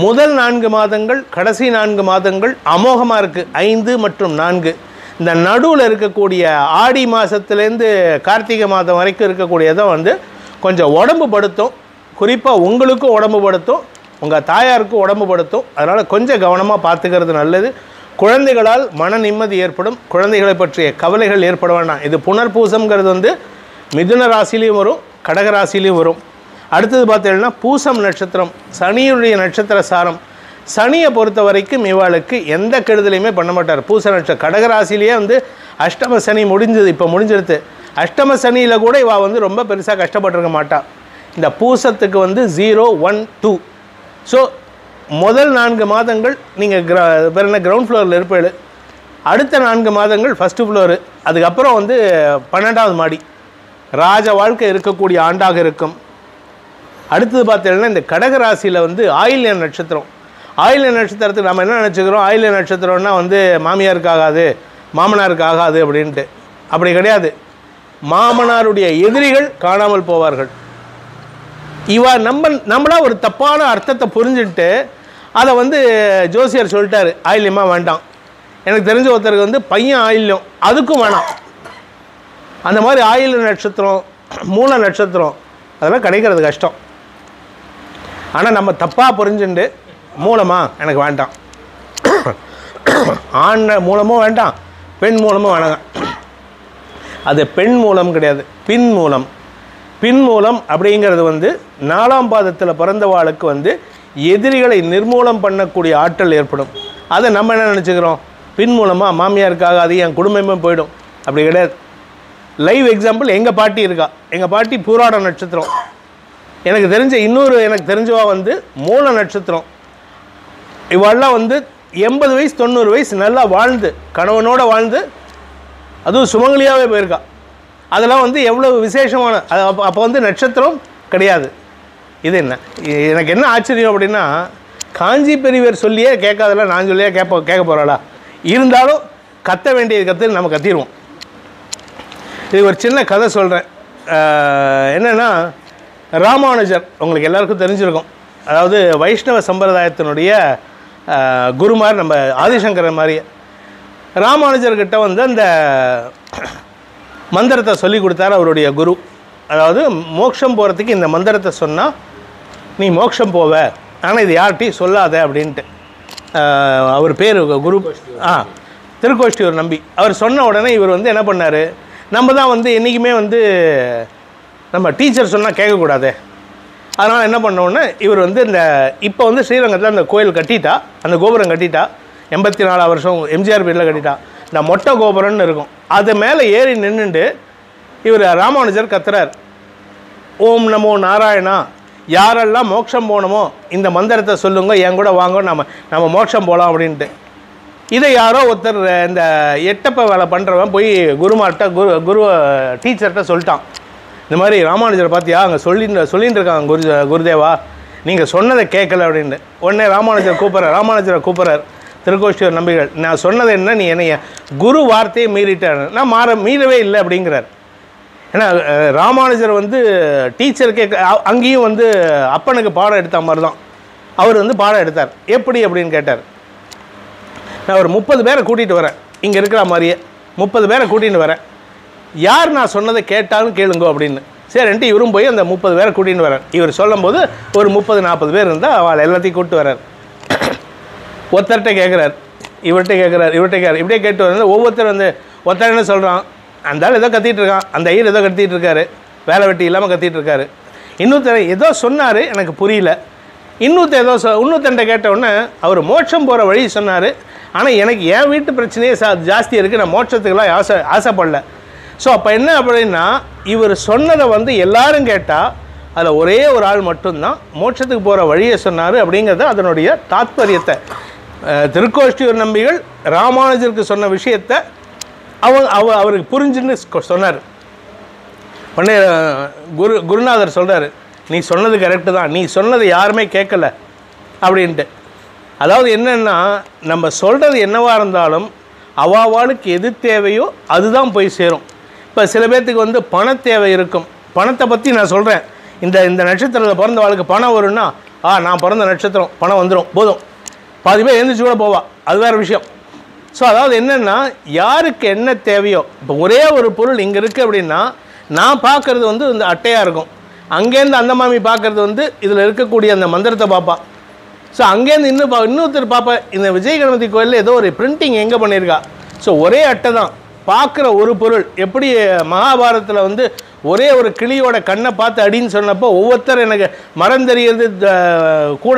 முதல் 4 மாதங்கள் கடைசி 4 மாதங்கள் அமோகமாக இருக்குது. 5 மற்றும் 4 இந்த நடுவில் இருக்கக்கூடிய ஆடி மாதத்துலேருந்து கார்த்திகை மாதம் வரைக்கும் இருக்கக்கூடியதான் வந்து கொஞ்சம் உடம்பு படுத்தும். குறிப்பாக உங்களுக்கும் உடம்பு படுத்தும், உங்கள் தாயாருக்கும் உடம்பு படுத்தும். அதனால் கொஞ்சம் கவனமாக பார்த்துக்கிறது நல்லது. குழந்தைகளால் மன நிம்மதி ஏற்படும். குழந்தைகளை பற்றிய கவலைகள் ஏற்பட வேண்டாம். இது புனர்பூசம்ங்கிறது வந்து மிதுன ராசிலையும் வரும், கடக ராசிலையும் வரும். அடுத்தது பார்த்தீங்கன்னா பூசம் நட்சத்திரம், சனியுடைய நட்சத்திர சாரம். சனியை பொறுத்த வரைக்கும் இவாளுக்கு எந்த கெடுதலையுமே பண்ண மாட்டார். பூச நட்சத்திரம் கடகராசிலேயே வந்து அஷ்டம சனி முடிஞ்சது, இப்போ முடிஞ்சிருது. அஷ்டம சனியில் கூட இவள் வந்து ரொம்ப பெருசாக கஷ்டப்பட்டிருக்க மாட்டாள். இந்த பூசத்துக்கு வந்து 0, 1, 2 ஸோ முதல் 4 மாதங்கள் நீங்கள் வேறு என்ன கிரவுண்ட் ஃப்ளோரில் இருப்பேள். அடுத்த 4 மாதங்கள் ஃபஸ்ட்டு ஃப்ளோரு, அதுக்கப்புறம் வந்து 12வது மாடி. ராஜ வாழ்க்கை இருக்கக்கூடிய ஆண்டாக இருக்கும். அடுத்தது பார்த்தீங்கன்னா இந்த கடகராசியில் வந்து ஆயில்ய நட்சத்திரம். ஆயில்ய நட்சத்திரத்துக்கு நம்ம என்ன நினச்சிக்கிறோம், ஆயில்ய நட்சத்திரம்னா வந்து மாமியாருக்கு ஆகாது, மாமனாருக்கு ஆகாது அப்படின்ட்டு. அப்படி கிடையாது. மாமனாருடைய எதிரிகள் காணாமல் போவார்கள். நம்மளா ஒரு தப்பான அர்த்தத்தை புரிஞ்சுட்டு அதை வந்து ஜோசியர் சொல்லிட்டாரு ஆயில்யமாக வேண்டாம். எனக்கு தெரிஞ்ச ஒருத்தருக்கு வந்து பையன் ஆயில்யம், அதுக்கும் வேணாம். அந்த மாதிரி ஆயில்ய நட்சத்திரம், மூல நட்சத்திரம் அதெல்லாம் கிடைக்கிறது கஷ்டம். ஆனால் நம்ம தப்பாக புரிஞ்சுட்டு மூலமாக எனக்கு வேண்டாம், ஆண் மூலமும் வேண்டாம், பெண் மூலமும் வேணாங்க. அது பெண் மூலம் கிடையாது, பின் மூலம். பின் மூலம் அப்படிங்கிறது வந்து 4ஆம் பாதத்தில் பிறந்தவாளுக்கு வந்து எதிரிகளை நிர்மூலம் பண்ணக்கூடிய ஆற்றல் ஏற்படும். அதை நம்ம என்ன நினச்சிக்கிறோம், பின் மூலமாக மாமியாருக்காக அது என் குடும்பமே போயிடும். அப்படி கிடையாது. லைவ் எக்ஸாம்பிள் எங்கள் பாட்டி இருக்கா. எங்கள் பாட்டி பூராட நட்சத்திரம். எனக்கு தெரிஞ்சவா வந்து மூல நட்சத்திரம். இவெல்லாம் வந்து 80 வயசு 90 வயசு நல்லா வாழ்ந்து கணவனோடு வாழ்ந்து அதுவும் சுமங்கலியாகவே போயிருக்கா. அதெல்லாம் வந்து எவ்வளோ விசேஷமான அப்போ வந்து நட்சத்திரம் கிடையாது. இது என்ன எனக்கு என்ன ஆச்சரியம் அப்படின்னா, காஞ்சி பெரியவர் சொல்லியே கேட்காதெல்லாம் நான் சொல்லியே கேட்க போகிறாளா? இருந்தாலும் கத்த வேண்டியது நம்ம கத்திடுவோம். இது ஒரு சின்ன கதை சொல்கிறேன். என்னென்னா, ராமானுஜர் உங்களுக்கு எல்லாருக்கும் தெரிஞ்சிருக்கும். அதாவது வைஷ்ணவ சம்பிரதாயத்தினுடைய குருமார், நம்ம ஆதிசங்கரன் மாதிரியே. ராமானுஜர்கிட்ட வந்து அந்த மந்திரத்தை சொல்லி கொடுத்தார் அவருடைய குரு. அதாவது மோட்சம் போகிறதுக்கு இந்த மந்திரத்தை சொன்னால் நீ மோட்சம் போவ, ஆனால் இது யார்கிட்டையும் சொல்லாத அப்படின்ட்டு. அவர் பேர் குரு திருக்கோஷ்டியூர் நம்பி. அவர் சொன்ன உடனே இவர் வந்து என்ன பண்ணார், நம்ம தான் வந்து என்றைக்குமே வந்து நம்ம டீச்சர் சொன்னால் கேட்கக்கூடாது. அதனால் என்ன பண்ணோன்னே இவர் வந்து இப்போ வந்து ஸ்ரீரங்கத்தில் அந்த கோயில் கட்டிட்டா, அந்த கோபுரம் கட்டிட்டா. 84 வருஷம் எம்ஜிஆர் பேரில் கட்டிட்டா. இந்த மொட்டை கோபுரம்னு இருக்கும், அது மேலே ஏறி நின்றுட்டு இவர் ராமானுஜர் கத்துறார், ஓம் நமோ நாராயணா, யாரெல்லாம் மோட்சம் போகணுமோ இந்த மந்திரத்தை சொல்லுங்க, என் கூட வாங்க, நம்ம மோட்சம் போகலாம் அப்படின்ட்டு. இதை யாரோ ஒருத்தர் இந்த எட்டப்ப வேலை பண்ணுறவன் போய் குருமார்கிட்ட குரு டீச்சர்கிட்ட சொல்லிட்டான். இந்த மாதிரி ராமானுஜரை பார்த்தியா அங்கே சொல்லிட்டு இருக்காங்க குருதேவா, நீங்கள் சொன்னதை கேட்கல அப்படின்ட்டு. உடனே ராமானுஜரை கூப்பிட்றார் திருக்கோஷ்டியூர் நம்பிகள். நான் சொன்னது என்ன, நீ என்னைய குரு வார்த்தையை மீறிட்டார். நான் மீறவே இல்லை அப்படிங்கிறார். ஏன்னா ராமானுஜர் வந்து டீச்சருக்கே அங்கேயும் வந்து அப்பனுக்கு பாடம் எடுத்த மாதிரி தான் அவர் வந்து பாடம் எடுத்தார். எப்படி அப்படின்னு கேட்டார். நான் ஒரு 30 பேரை கூட்டிகிட்டு வரேன், இங்கே இருக்கிற மாதிரியே 30 பேரை கூட்டிகிட்டு வரேன், யார் நான் சொன்னதை கேட்டாலும் கேளுங்கோ அப்படின்னு. சரின்ட்டு இவரும் போய் அந்த 30 பேரை கூட்டிகிட்டு வரார். இவர் சொல்லும் போது ஒரு 30-40 பேர் இருந்தால் அவள் எல்லாத்தையும் கூப்பிட்டு வர்றார். ஒருத்தர்கிட்ட கேட்குறார், இவர்கிட்ட கேட்குறார், இப்படியே கேட்டு வந்து ஒவ்வொருத்தர் வந்து ஒருத்தர் என்ன சொல்கிறான், அந்த ஆள் ஏதோ கத்திட்டு இருக்கான், அந்த ஐயர் ஏதோ கத்திட்டு இருக்காரு, வேலை வெட்டி இல்லாமல் கத்திட்டு இருக்காரு. இன்னொருத்தர் ஏதோ சொன்னார் எனக்கு புரியல. இன்னொருத்தன்ட்ட கேட்டவுடனே அவர் மோட்சம் போகிற வழி சொன்னார். ஆனால் எனக்கு என் வீட்டு பிரச்சனையே ஜாஸ்தி இருக்குது, நான் மோட்சத்துக்கெல்லாம் ஆசைப்படல. ஸோ அப்போ என்ன அப்படின்னா, இவர் சொன்னதை வந்து எல்லாரும் கேட்டால் அதில் ஒரே ஒரு ஆள் மட்டும்தான் மோட்சத்துக்கு போகிற வழியை சொன்னார் அப்படிங்கிறத அதனுடைய தாத்பரியத்தை திருக்கோஷ்டியூர் நம்பிகள் ராமானுஜருக்கு சொன்ன விஷயத்தை அவருக்கு புரிஞ்சுன்னு சொன்னார். உடனே குருநாதர் சொல்கிறார், நீ சொன்னது கரெக்டு தான், நீ சொன்னது யாருமே கேட்கல அப்படின்ட்டு. அதாவது என்னென்னா, நம்ம சொல்கிறது என்னவாக இருந்தாலும் அவாவாளுக்கு எது தேவையோ அதுதான் போய் சேரும். இப்போ சில பேர்த்துக்கு வந்து பண தேவை இருக்கும். பணத்தை பற்றி நான் சொல்கிறேன், இந்த நட்சத்திரத்தில் பிறந்த வாழ்க்கை பணம் வரும்னா, நான் பிறந்த நட்சத்திரம் பணம் வந்துடும் போதும், பாதி பேர் எழுந்திரிச்சு கூட போவா, அது வேறு விஷயம். ஸோ அதாவது என்னென்னா, யாருக்கு என்ன தேவையோ, இப்போ ஒரே ஒரு பொருள் இங்கே இருக்குது அப்படின்னா நான் பார்க்குறது வந்து இந்த அட்டையாக இருக்கும், அங்கேருந்து அந்த மாமி பார்க்குறது வந்து இதில் இருக்கக்கூடிய அந்த மந்திரத்தை பார்ப்பா. ஸோ அங்கேருந்து இன்னொருத்தர் பார்ப்பா, இந்த விஜய் கணபதி கோயிலில் ஏதோ ஒரு பிரிண்டிங் எங்கே பண்ணியிருக்கா. ஸோ ஒரே அட்டை தான், பார்க்குற ஒரு பொருள். எப்படி மகாபாரதத்தில் வந்து ஒரே ஒரு கிளியோட கண்ணை பார்த்து அடின்னு சொன்னப்போ ஒவ்வொருத்தர் எனக்கு மரம் தெரியுது, கூட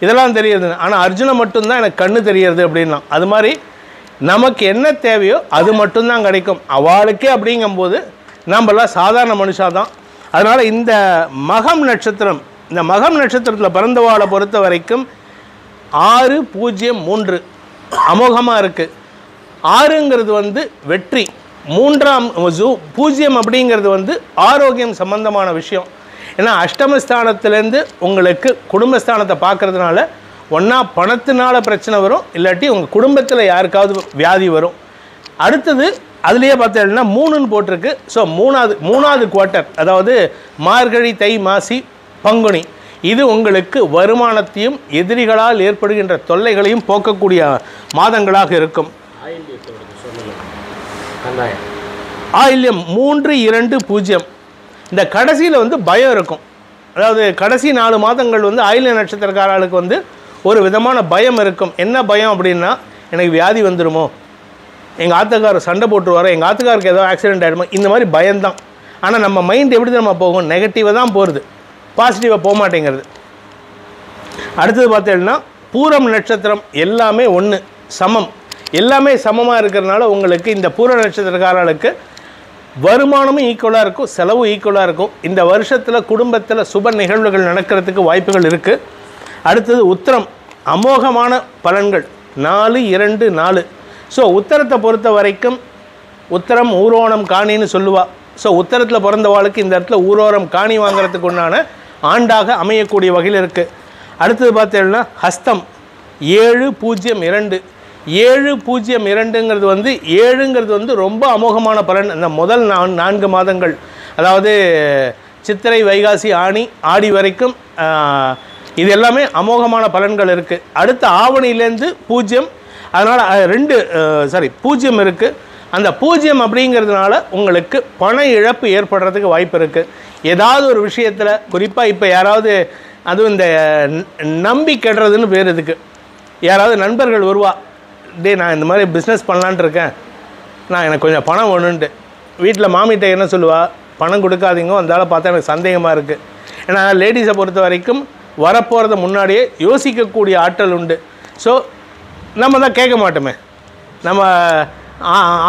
இதெல்லாம் தெரியுது, ஆனால் அர்ஜுனை மட்டும்தான் எனக்கு கண்ணு தெரியுது அப்படின்னா, அது மாதிரி நமக்கு என்ன தேவையோ அது மட்டும்தான் கிடைக்கும் அவளுக்கே. அப்படிங்கும்போது நம்மளாம் சாதாரண மனுஷா தான். அதனால் இந்த மகம் நட்சத்திரம், இந்த மகம் நட்சத்திரத்தில் பிறந்தவாளை பொறுத்த வரைக்கும் 603 அமோகமாக இருக்குது. 6ங்கிறது வந்து வெற்றி, 3ஆம் 0 அப்படிங்கிறது வந்து ஆரோக்கியம் சம்பந்தமான விஷயம். ஏன்னா அஷ்டமஸ்தானத்திலேருந்து உங்களுக்கு குடும்பஸ்தானத்தை பார்க்குறதுனால ஒன்றா பணத்தினால பிரச்சனை வரும், இல்லாட்டி உங்கள் குடும்பத்தில் யாருக்காவது வியாதி வரும். அடுத்தது அதுலேயே பார்த்தீங்கன்னா 3ன்னு போட்டிருக்கு. ஸோ மூணாவது குவார்ட்டர், அதாவது மார்கழி, தை, மாசி, பங்குனி, இது உங்களுக்கு வருமானத்தையும் எதிரிகளால் ஏற்படுகின்ற தொல்லைகளையும் போக்கக்கூடிய மாதங்களாக இருக்கும். ஆயில்யம் 3-2-0. இந்த கடைசியில் வந்து பயம் இருக்கும். அதாவது கடைசி 4 மாதங்கள் வந்து ஆயில்ய நட்சத்திரக்காரர்களுக்கு வந்து ஒரு விதமான பயம் இருக்கும். என்ன பயம் அப்படின்னா, எனக்கு வியாதி வந்துடுமோ, எங்கள் ஆத்துக்காரர் சண்டை போட்டுருவாரோ, எங்கள் ஆத்துக்காருக்கு ஏதோ ஆக்சிடென்ட் ஆகிடுமோ, இந்த மாதிரி பயம்தான். ஆனால் நம்ம மைண்ட் எப்படி நம்ம போகும், நெகட்டிவாக தான் போகிறது, பாசிட்டிவாக போக மாட்டேங்கிறது. அடுத்தது பார்த்தீங்கன்னா பூரம் நட்சத்திரம் எல்லாமே ஒன்று, சமம், எல்லாமே சமமாக இருக்கிறதுனால உங்களுக்கு இந்த பூர நட்சத்திரக்காரர்களுக்கு வருமானமும் ஈக்குவலாக இருக்கும், செலவும் ஈக்குவலாக இருக்கும். இந்த வருஷத்தில் குடும்பத்தில் சுப நிகழ்வுகள் நடக்கிறதுக்கு வாய்ப்புகள் இருக்குது. அடுத்தது உத்திரம், அமோகமான பலன்கள் 4-2-4. ஸோ உத்தரத்தை பொறுத்த வரைக்கும் உத்தரம் ஊரோணம் காணின்னு சொல்லுவா. ஸோ உத்தரத்தில் பிறந்தவாளுக்கு இந்த இடத்துல ஊரோரம் காணி வாங்கிறதுக்கு உண்டான ஆண்டாக அமையக்கூடிய வகையில் இருக்குது. அடுத்தது பார்த்தீங்கன்னா ஹஸ்தம் 7-0-2. 7-0-2ங்கிறது வந்து 7ங்கிறது வந்து ரொம்ப அமோகமான பலன். இந்த முதல் 4 மாதங்கள், அதாவது சித்திரை, வைகாசி, ஆனி, ஆடி வரைக்கும் இது எல்லாமே அமோகமான பலன்கள் இருக்குது. அடுத்த ஆவணிலேருந்து 0, அதனால் 0 இருக்குது. அந்த 0 அப்படிங்கிறதுனால உங்களுக்கு பண இழப்பு ஏற்படுறதுக்கு வாய்ப்பு இருக்குது. ஏதாவது ஒரு விஷயத்தில், குறிப்பாக இப்போ யாராவது, அதுவும் இந்த நம்பி கெடுறதுன்னு பேர் இதுக்கு, யாராவது நண்பர்கள் வருவா, நான் இந்த மாதிரி பிஸ்னஸ் பண்ணலான்ட்டு இருக்கேன், எனக்கு கொஞ்சம் பணம் வேணுன்ட்டு. வீட்டில் மாமிகிட்ட என்ன சொல்லுவா, பணம் கொடுக்காதீங்க, அந்தால பார்த்தா எனக்கு சந்தேகமாக இருக்குது. ஏன்னா லேடிஸை பொறுத்த வரைக்கும் வரப்போகிறத முன்னாடியே யோசிக்கக்கூடிய ஆற்றல் உண்டு. ஸோ நம்ம தான் கேட்க மாட்டோமே, நம்ம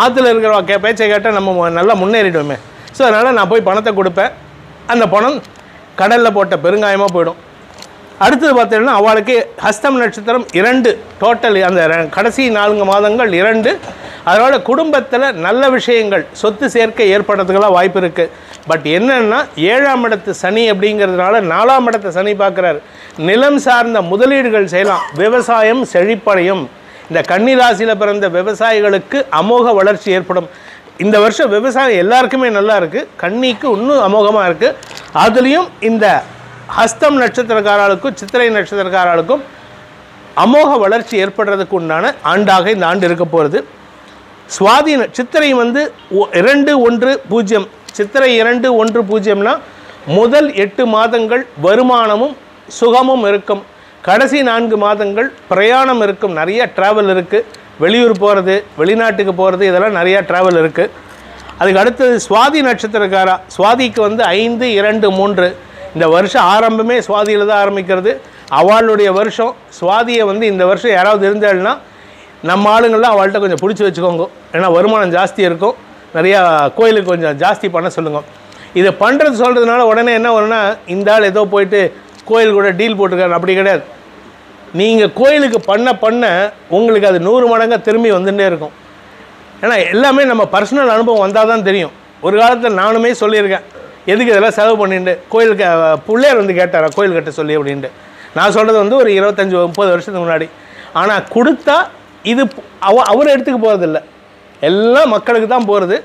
ஆற்றுல இருக்கிற பேச்சை கேட்டால் நம்ம நல்லா முன்னேறிடுவோமே. ஸோ அதனால் நான் போய் பணத்தை கொடுப்பேன், அந்த பணம் கடலில் போட்ட பெருங்காயமாக போயிடும். அடுத்தது பார்த்தீங்கன்னா அவளுக்கு ஹஸ்தம் நட்சத்திரம் 2 டோட்டல், அந்த கடைசி 4 மாதங்கள் 2, அதனால் குடும்பத்தில் நல்ல விஷயங்கள் சொத்து சேர்க்கை ஏற்படுறதுக்கெல்லாம் வாய்ப்பு இருக்குது. பட் என்னென்னா 7ஆம் இடத்து சனி அப்படிங்கிறதுனால 4ஆம் இடத்தை சனி பார்க்குறாரு. நிலம் சார்ந்த முதலீடுகள் செய்யலாம். விவசாயம் செழிப்படையும். இந்த கன்னி ராசியில் பிறந்த விவசாயிகளுக்கு அமோக வளர்ச்சி ஏற்படும். இந்த வருஷம் விவசாயம் எல்லாருக்குமே நல்லா இருக்குது. கன்னிக்கு இன்னும் அமோகமாக இருக்குது. அதுலேயும் இந்த ஹஸ்தம் நட்சத்திரக்காரர்களுக்கும் சித்திரை நட்சத்திரக்காரர்களுக்கும் அமோக வளர்ச்சி ஏற்படுறதுக்கு உண்டான ஆண்டாக இந்த ஆண்டு இருக்க போகிறது. சுவாதி சித்திரை வந்து 2-1-0, சித்திரை 2-1-0னா முதல் 8 மாதங்கள் வருமானமும் சுகமும் இருக்கும். கடைசி 4 மாதங்கள் பிரயாணம் இருக்கும். நிறைய ட்ராவல் இருக்குது. வெளியூர் போகிறது, வெளிநாட்டுக்கு போகிறது, இதெல்லாம் நிறையா ட்ராவல் இருக்குது. அதுக்கு அடுத்தது சுவாதி நட்சத்திரக்காரா. சுவாதிக்கு வந்து 5-2-3 இந்த வருஷம் ஆரம்பமே சுவாதியில் தான் ஆரம்பிக்கிறது. அவளுடைய வருஷம் சுவாதியை வந்து இந்த வருஷம் யாராவது இருந்தாள்னா நம்ம ஆளுங்கள்லாம் அவள்கிட்ட கொஞ்சம் பிடிச்சி வச்சுக்கோங்க. ஏன்னா வருமானம் ஜாஸ்தி இருக்கும். நிறையா கோயிலுக்கு கொஞ்சம் ஜாஸ்தி பண்ண சொல்லுங்க. இதை பண்ணுறது சொல்கிறதுனால உடனே என்ன வரும்னா இந்த ஆள் ஏதோ போயிட்டு கோயில் கூட டீல் போட்டிருக்காரு, அப்படி கிடையாது. நீங்கள் கோயிலுக்கு பண்ண உங்களுக்கு அது 100 மடங்காக திரும்பி வந்துட்டே இருக்கும். ஏன்னா எல்லாமே நம்ம பர்சனல் அனுபவம் வந்தால் தான் தெரியும். ஒரு காலத்தில் நானுமே சொல்லியிருக்கேன், எதுக்கு இதெல்லாம் செலவு பண்ணிட்டு கோயிலுக்கு பிள்ளையார் வந்து கேட்டாரா கோயில் கட்ட சொல்லி அப்படின்ட்டு. நான் சொல்கிறது வந்து ஒரு 25-30 வருஷத்துக்கு முன்னாடி. ஆனால் கொடுத்தா இது அவர் எடுத்துக்க போகிறதில்ல, எல்லாம் மக்களுக்கு தான் போகிறது.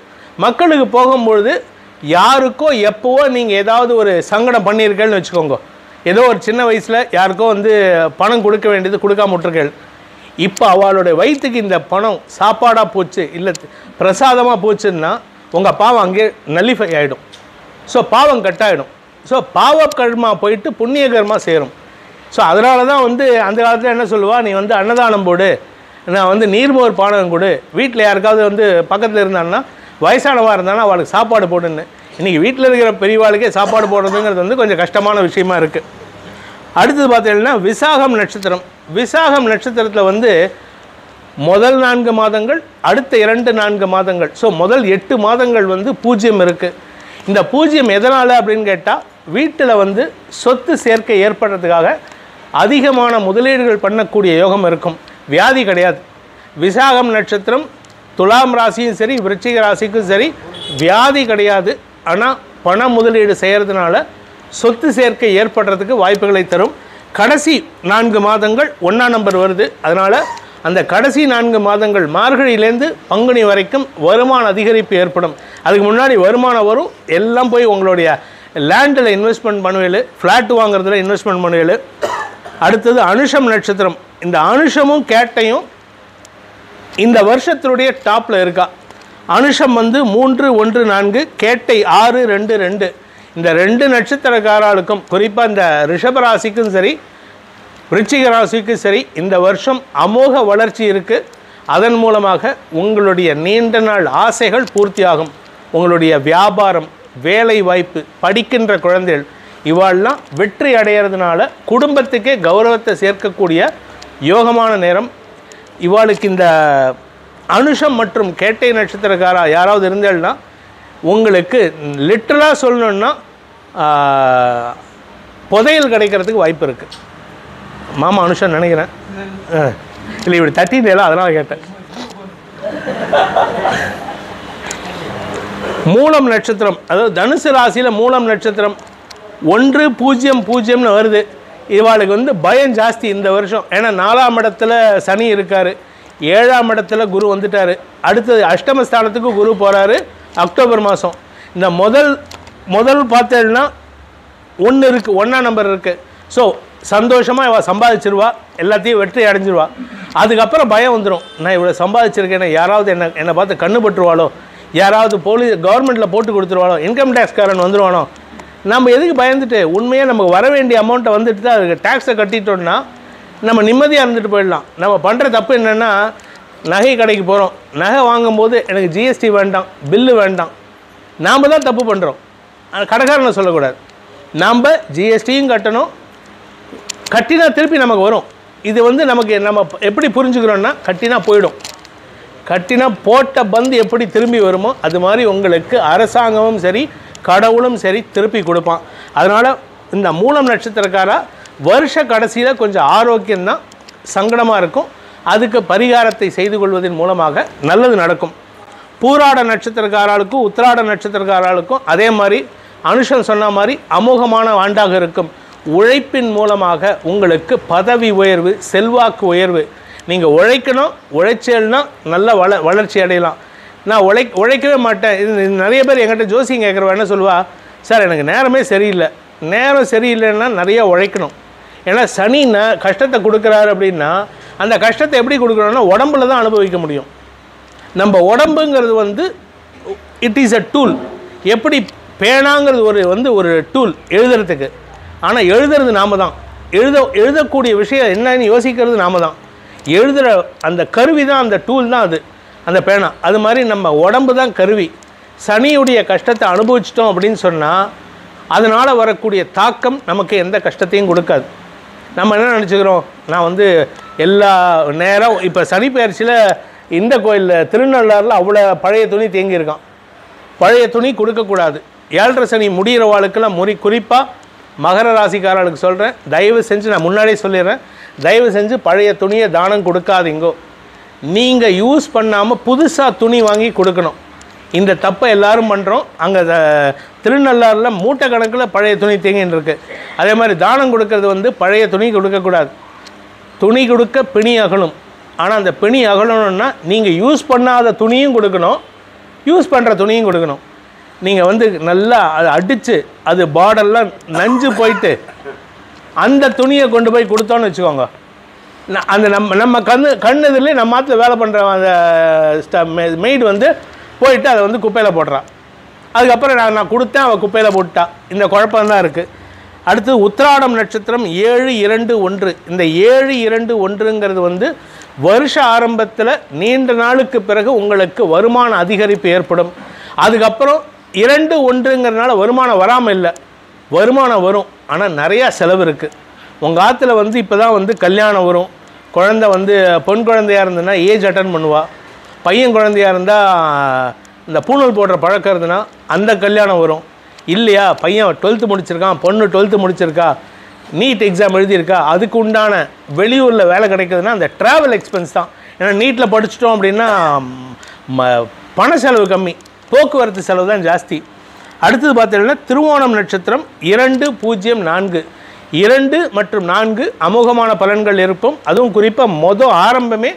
மக்களுக்கு போகும்பொழுது யாருக்கோ எப்போவோ நீங்கள் ஏதாவது ஒரு சங்கடம் பண்ணியிருக்கேன்னு வச்சுக்கோங்க. ஏதோ ஒரு சின்ன வயசில் யாருக்கோ வந்து பணம் கொடுக்க வேண்டியது கொடுக்காம விட்டுருக்கள். இப்போ அவளுடைய வயிற்றுக்கு இந்த பணம் சாப்பாடாக போச்சு, இல்லை பிரசாதமாக போச்சுன்னா உங்கள் பாவம் அங்கே நல்லிஃபை ஆகிடும். ஸோ பாவம் கட்டாயிடும். ஸோ பாவ கர்மா போயிட்டு புண்ணிய கர்மா சேரும். ஸோ அதனால தான் வந்து அந்த காலத்தில் என்ன சொல்லுவா, நீ வந்து அன்னதானம் போடு, நான் வந்து நீர்மோர் பானகம் கொடு, வீட்டில் யாருக்காவது வந்து பக்கத்தில் இருந்தான்னா வயசானவாக இருந்தானா அவளுக்கு சாப்பாடு போடுன்னு. இன்றைக்கி வீட்டில் இருக்கிற பெரியவாளுக்கே சாப்பாடு போடுறதுங்கிறது வந்து கொஞ்சம் கஷ்டமான விஷயமா இருக்குது. அடுத்தது பார்த்தீங்கன்னா விசாகம் நட்சத்திரம். விசாகம் நட்சத்திரத்தில் வந்து முதல் 4 மாதங்கள், அடுத்த 2-4 மாதங்கள், ஸோ முதல் 8 மாதங்கள் வந்து 0 இருக்குது. இந்த 0 எதனால் அப்படின்னு கேட்டால் வீட்டில் வந்து சொத்து சேர்க்கை ஏற்படுறதுக்காக அதிகமான முதலீடுகள் பண்ணக்கூடிய யோகம் இருக்கும். வியாதி கிடையாது. விசாகம் நட்சத்திரம் துலாம் ராசியும் சரி விருச்சிக ராசிக்கும் சரி வியாதி கிடையாது. ஆனால் பண முதலீடு செய்கிறதுனால சொத்து சேர்க்கை ஏற்படுறதுக்கு வாய்ப்புகளை தரும். கடைசி 4 மாதங்கள் 1ஆம் நம்பர் வருது. அதனால் அந்த கடைசி 4 மாதங்கள் மார்கழியிலேருந்து பங்குனி வரைக்கும் வருமான அதிகரிப்பு ஏற்படும். அதுக்கு முன்னாடி வருமானம் வரும். எல்லாம் போய் உங்களுடைய லேண்டில் இன்வெஸ்ட்மெண்ட் பண்ணுவேல், ஃப்ளாட் வாங்குறதுல இன்வெஸ்ட்மெண்ட் பண்ணுவேல். அடுத்தது அனுஷம் நட்சத்திரம். இந்த அனுஷமும் கேட்டையும் இந்த வருஷத்தினுடைய டாப்பில் இருக்கா. அனுஷம் வந்து 3-1-4, கேட்டை 6-2-2. இந்த 2 நட்சத்திரக்காரர்களுக்கும் குறிப்பாக இந்த ரிஷபராசிக்கும் சரி விருச்சிக ராசிக்கும் சரி இந்த வருஷம் அமோக வளர்ச்சி இருக்குது. அதன் மூலமாக உங்களுடைய நீண்ட நாள் ஆசைகள் பூர்த்தியாகும். உங்களுடைய வியாபாரம், வேலை வாய்ப்பு, படிக்கின்ற குழந்தைகள் இவாளெலாம் வெற்றி அடைகிறதுனால குடும்பத்துக்கே கௌரவத்தை சேர்க்கக்கூடிய யோகமான நேரம். இவாளுக்கு இந்த அனுஷம் மற்றும் கேட்டை நட்சத்திரக்காரா யாராவது இருந்தால்னா உங்களுக்கு லிட்டரலாக சொல்லணுன்னா புதையல் கிடைக்கிறதுக்கு வாய்ப்பு இருக்குது. மாமா அனுஷம் நினைக்கிறேன், இல்லை இப்படி தட்டிட்டேல அதனால் கேட்டேன். மூலம் நட்சத்திரம், அதாவது தனுசு ராசியில் மூலம் நட்சத்திரம் 1-0-0ன்னு வருது. இவாளுக்கு வந்து பயம் ஜாஸ்தி இந்த வருஷம். ஏன்னா 4ஆம் இடத்துல சனி இருக்கார், 7ஆம் இடத்துல குரு வந்துட்டார். அடுத்தது அஷ்டமஸ்தானத்துக்கு குரு போகிறாரு அக்டோபர் மாதம். இந்த முதல் பார்த்தேன்னா 1 இருக்குது, 1ஆம் நம்பர் இருக்குது. ஸோ சந்தோஷமாக இவள் சம்பாதிச்சிருவா, எல்லாத்தையும் வெற்றி அடைஞ்சிருவா. அதுக்கப்புறம் பயம் வந்துடும், நான் இவ்வளோ சம்பாதிச்சிருக்கேன், யாராவது என்னை பார்த்து கண்ணுபட்டுருவாளோ, யாராவது கவர்மெண்ட்டில் போட்டு கொடுத்துருவாளோ, இன்கம் டேக்ஸ்காரன் வந்துடுவானோ. நம்ம எதுக்கு பயந்துட்டு உண்மையாக நமக்கு வர வேண்டிய அமௌண்ட்டை வந்துட்டு தான் அதுக்கு டேக்ஸை கட்டிட்டோன்னா நம்ம நிம்மதியாக இருந்துட்டு போயிடலாம். நம்ம பண்ணுற தப்பு என்னென்னா, நகை கடைக்கு போகிறோம், நகை வாங்கும்போது எனக்கு ஜிஎஸ்டி வேண்டாம், பில்லு வேண்டாம், நாம் தான் தப்பு பண்ணுறோம். கடைக்காரனை சொல்லக்கூடாது. நாம் ஜிஎஸ்டியும் கட்டணும், கட்டினா திருப்பி நமக்கு வரும். இது வந்து நம்ம எப்படி புரிஞ்சுக்கிறோன்னா, கட்டினா போயிடும். கட்டினா போட்ட பந்து எப்படி திரும்பி வருமோ அது மாதிரி உங்களுக்கு அரசாங்கமும் சரி கடவுளும் சரி திருப்பி கொடுப்பான். அதனால் இந்த மூலம் நட்சத்திரக்காரா வருஷ கடைசியில் கொஞ்சம் ஆரோக்கியம்தான் சங்கடமாக இருக்கும். அதுக்கு பரிகாரத்தை செய்து கொள்வதன் மூலமாக நல்லது நடக்கும். பூராட நட்சத்திரக்காரர்களுக்கும் உத்திராட நட்சத்திரக்காரர்களுக்கும் அதே மாதிரி அனுஷம் சொன்ன மாதிரி அமோகமான ஆண்டாக இருக்கும். உழைப்பின் மூலமாக உங்களுக்கு பதவி உயர்வு, செல்வாக்கு உயர்வு. நீங்கள் உழைக்கணும், உழைச்சேல்னா நல்ல வளர்ச்சி அடையலாம். நான் உழைக்கவே மாட்டேன். இது நிறைய பேர் என்கிட்ட ஜோசியம் கேட்குறவ என்ன சொல்லுவா, சார் எனக்கு நேரமே சரியில்லை. நேரம் சரியில்லைன்னா நிறைய உழைக்கணும். ஏன்னா சனி கஷ்டத்தை கொடுக்குறாரு அப்படின்னா அந்த கஷ்டத்தை எப்படி கொடுக்குறோன்னா உடம்புல தான் அனுபவிக்க முடியும். நம்ம உடம்புங்கிறது வந்து இட் இஸ் அ டூல். எப்படி பேனாங்கிறது ஒரு டூல் எழுதுறதுக்கு. ஆனால் எழுதுறது நாம தான். எழுதக்கூடிய விஷயம் என்னன்னு யோசிக்கிறது நாம தான். எழுதுகிற அந்த கருவி தான், அந்த டூல் தான் அது, அந்த பேனா. அது மாதிரி நம்ம உடம்பு தான் கருவி. சனியுடைய கஷ்டத்தை அனுபவிச்சிட்டோம் அப்படின்னு சொன்னால் அதனால் வரக்கூடிய தாக்கம் நமக்கு எந்த கஷ்டத்தையும் கொடுக்காது. நம்ம என்ன நினச்சிக்கிறோம், நான் வந்து எல்லா நேரம் இப்போ சனி பயிற்சியில் இந்த கோயிலில் திருநள்ளாறில் அவ்வளோ பழைய துணி தேங்கியிருக்கான். பழைய துணி கொடுக்கக்கூடாது. 7.5 சனி முடிகிற வாழ்க்கெல்லாம் குறிப்பாக மகர ராசிக்காரர்களுக்கு சொல்கிறேன், தயவு செஞ்சு நான் முன்னாடியே சொல்லிடுறேன், தயவு செஞ்சு பழைய துணியை தானம் கொடுக்காதீங்கோ. நீங்கள் யூஸ் பண்ணாமல் புதுசாக துணி வாங்கி கொடுக்கணும். இந்த தப்பை எல்லோரும் பண்ணுறோம். அங்கே திருநள்ளாறில் மூட்டை கணக்கில் பழைய துணி தேங்கின்னு இருக்குது. அதே மாதிரி தானம் கொடுக்கறது வந்து பழைய துணி கொடுக்கக்கூடாது. துணி கொடுக்க பிணி அகலும். ஆனால் அந்த பிணி அகலணுன்னா நீங்கள் யூஸ் பண்ணாத துணியும் கொடுக்கணும், யூஸ் பண்ணுற துணியும் கொடுக்கணும். நீங்கள் வந்து நல்லா அதை அடித்து அது பார்டர்லாம் நஞ்சு போயிட்டு அந்த துணியை கொண்டு போய் கொடுத்தோன்னு வச்சுக்கோங்க, அந்த நம்ம கண் எதிரிலே நம்ம மாற்ற வேலை பண்ணுற அந்த மெய்டு வந்து போயிட்டு அதை வந்து குப்பையில் போடுறான். அதுக்கப்புறம் நான் கொடுத்தேன், அவள் குப்பையில் போட்டுட்டா. இந்த குழப்பம்தான் இருக்குது. அடுத்து உத்திராடம் நட்சத்திரம் 7-2-1. இந்த 7-2-1ங்கிறது வந்து வருஷ ஆரம்பத்தில் நீண்ட நாளுக்கு பிறகு உங்களுக்கு வருமான அதிகரிப்பு ஏற்படும். அதுக்கப்புறம் 2-1ங்கிறதுனால வருமானம் வராமல் இல்லை, வருமானம் வரும். ஆனால் நிறையா செலவு இருக்குது. உங்கள் ஆற்றுல வந்து இப்போ தான் வந்து கல்யாணம் வரும். குழந்தை வந்து பொன் குழந்தையாக இருந்ததுன்னா ஏஜ் அட்டன் பண்ணுவாள். பையன் குழந்தையாக இருந்தால் இந்த பூணூல் போடுற பழக்கம் இருந்ததுன்னா அந்த கல்யாணம் வரும். இல்லையா, பையன் 12th முடிச்சிருக்கான், பொண்ணு 12th முடிச்சிருக்கா, நீட் எக்ஸாம் எழுதியிருக்கா, அதுக்கு உண்டான வெளியூரில் வேலை கிடைக்குதுன்னா அந்த ட்ராவல் எக்ஸ்பென்ஸ் தான். ஏன்னா நீட்டில் படிச்சிட்டோம் அப்படின்னா பண செலவு கம்மி, போக்குவரத்து செலவு தான் ஜாஸ்தி. அடுத்தது பார்த்தீங்கன்னா திருவோணம் நட்சத்திரம் 2-0-4. 2 மற்றும் 4 அமோகமான பலன்கள் இருக்கும். அதுவும் குறிப்பாக ஆரம்பமே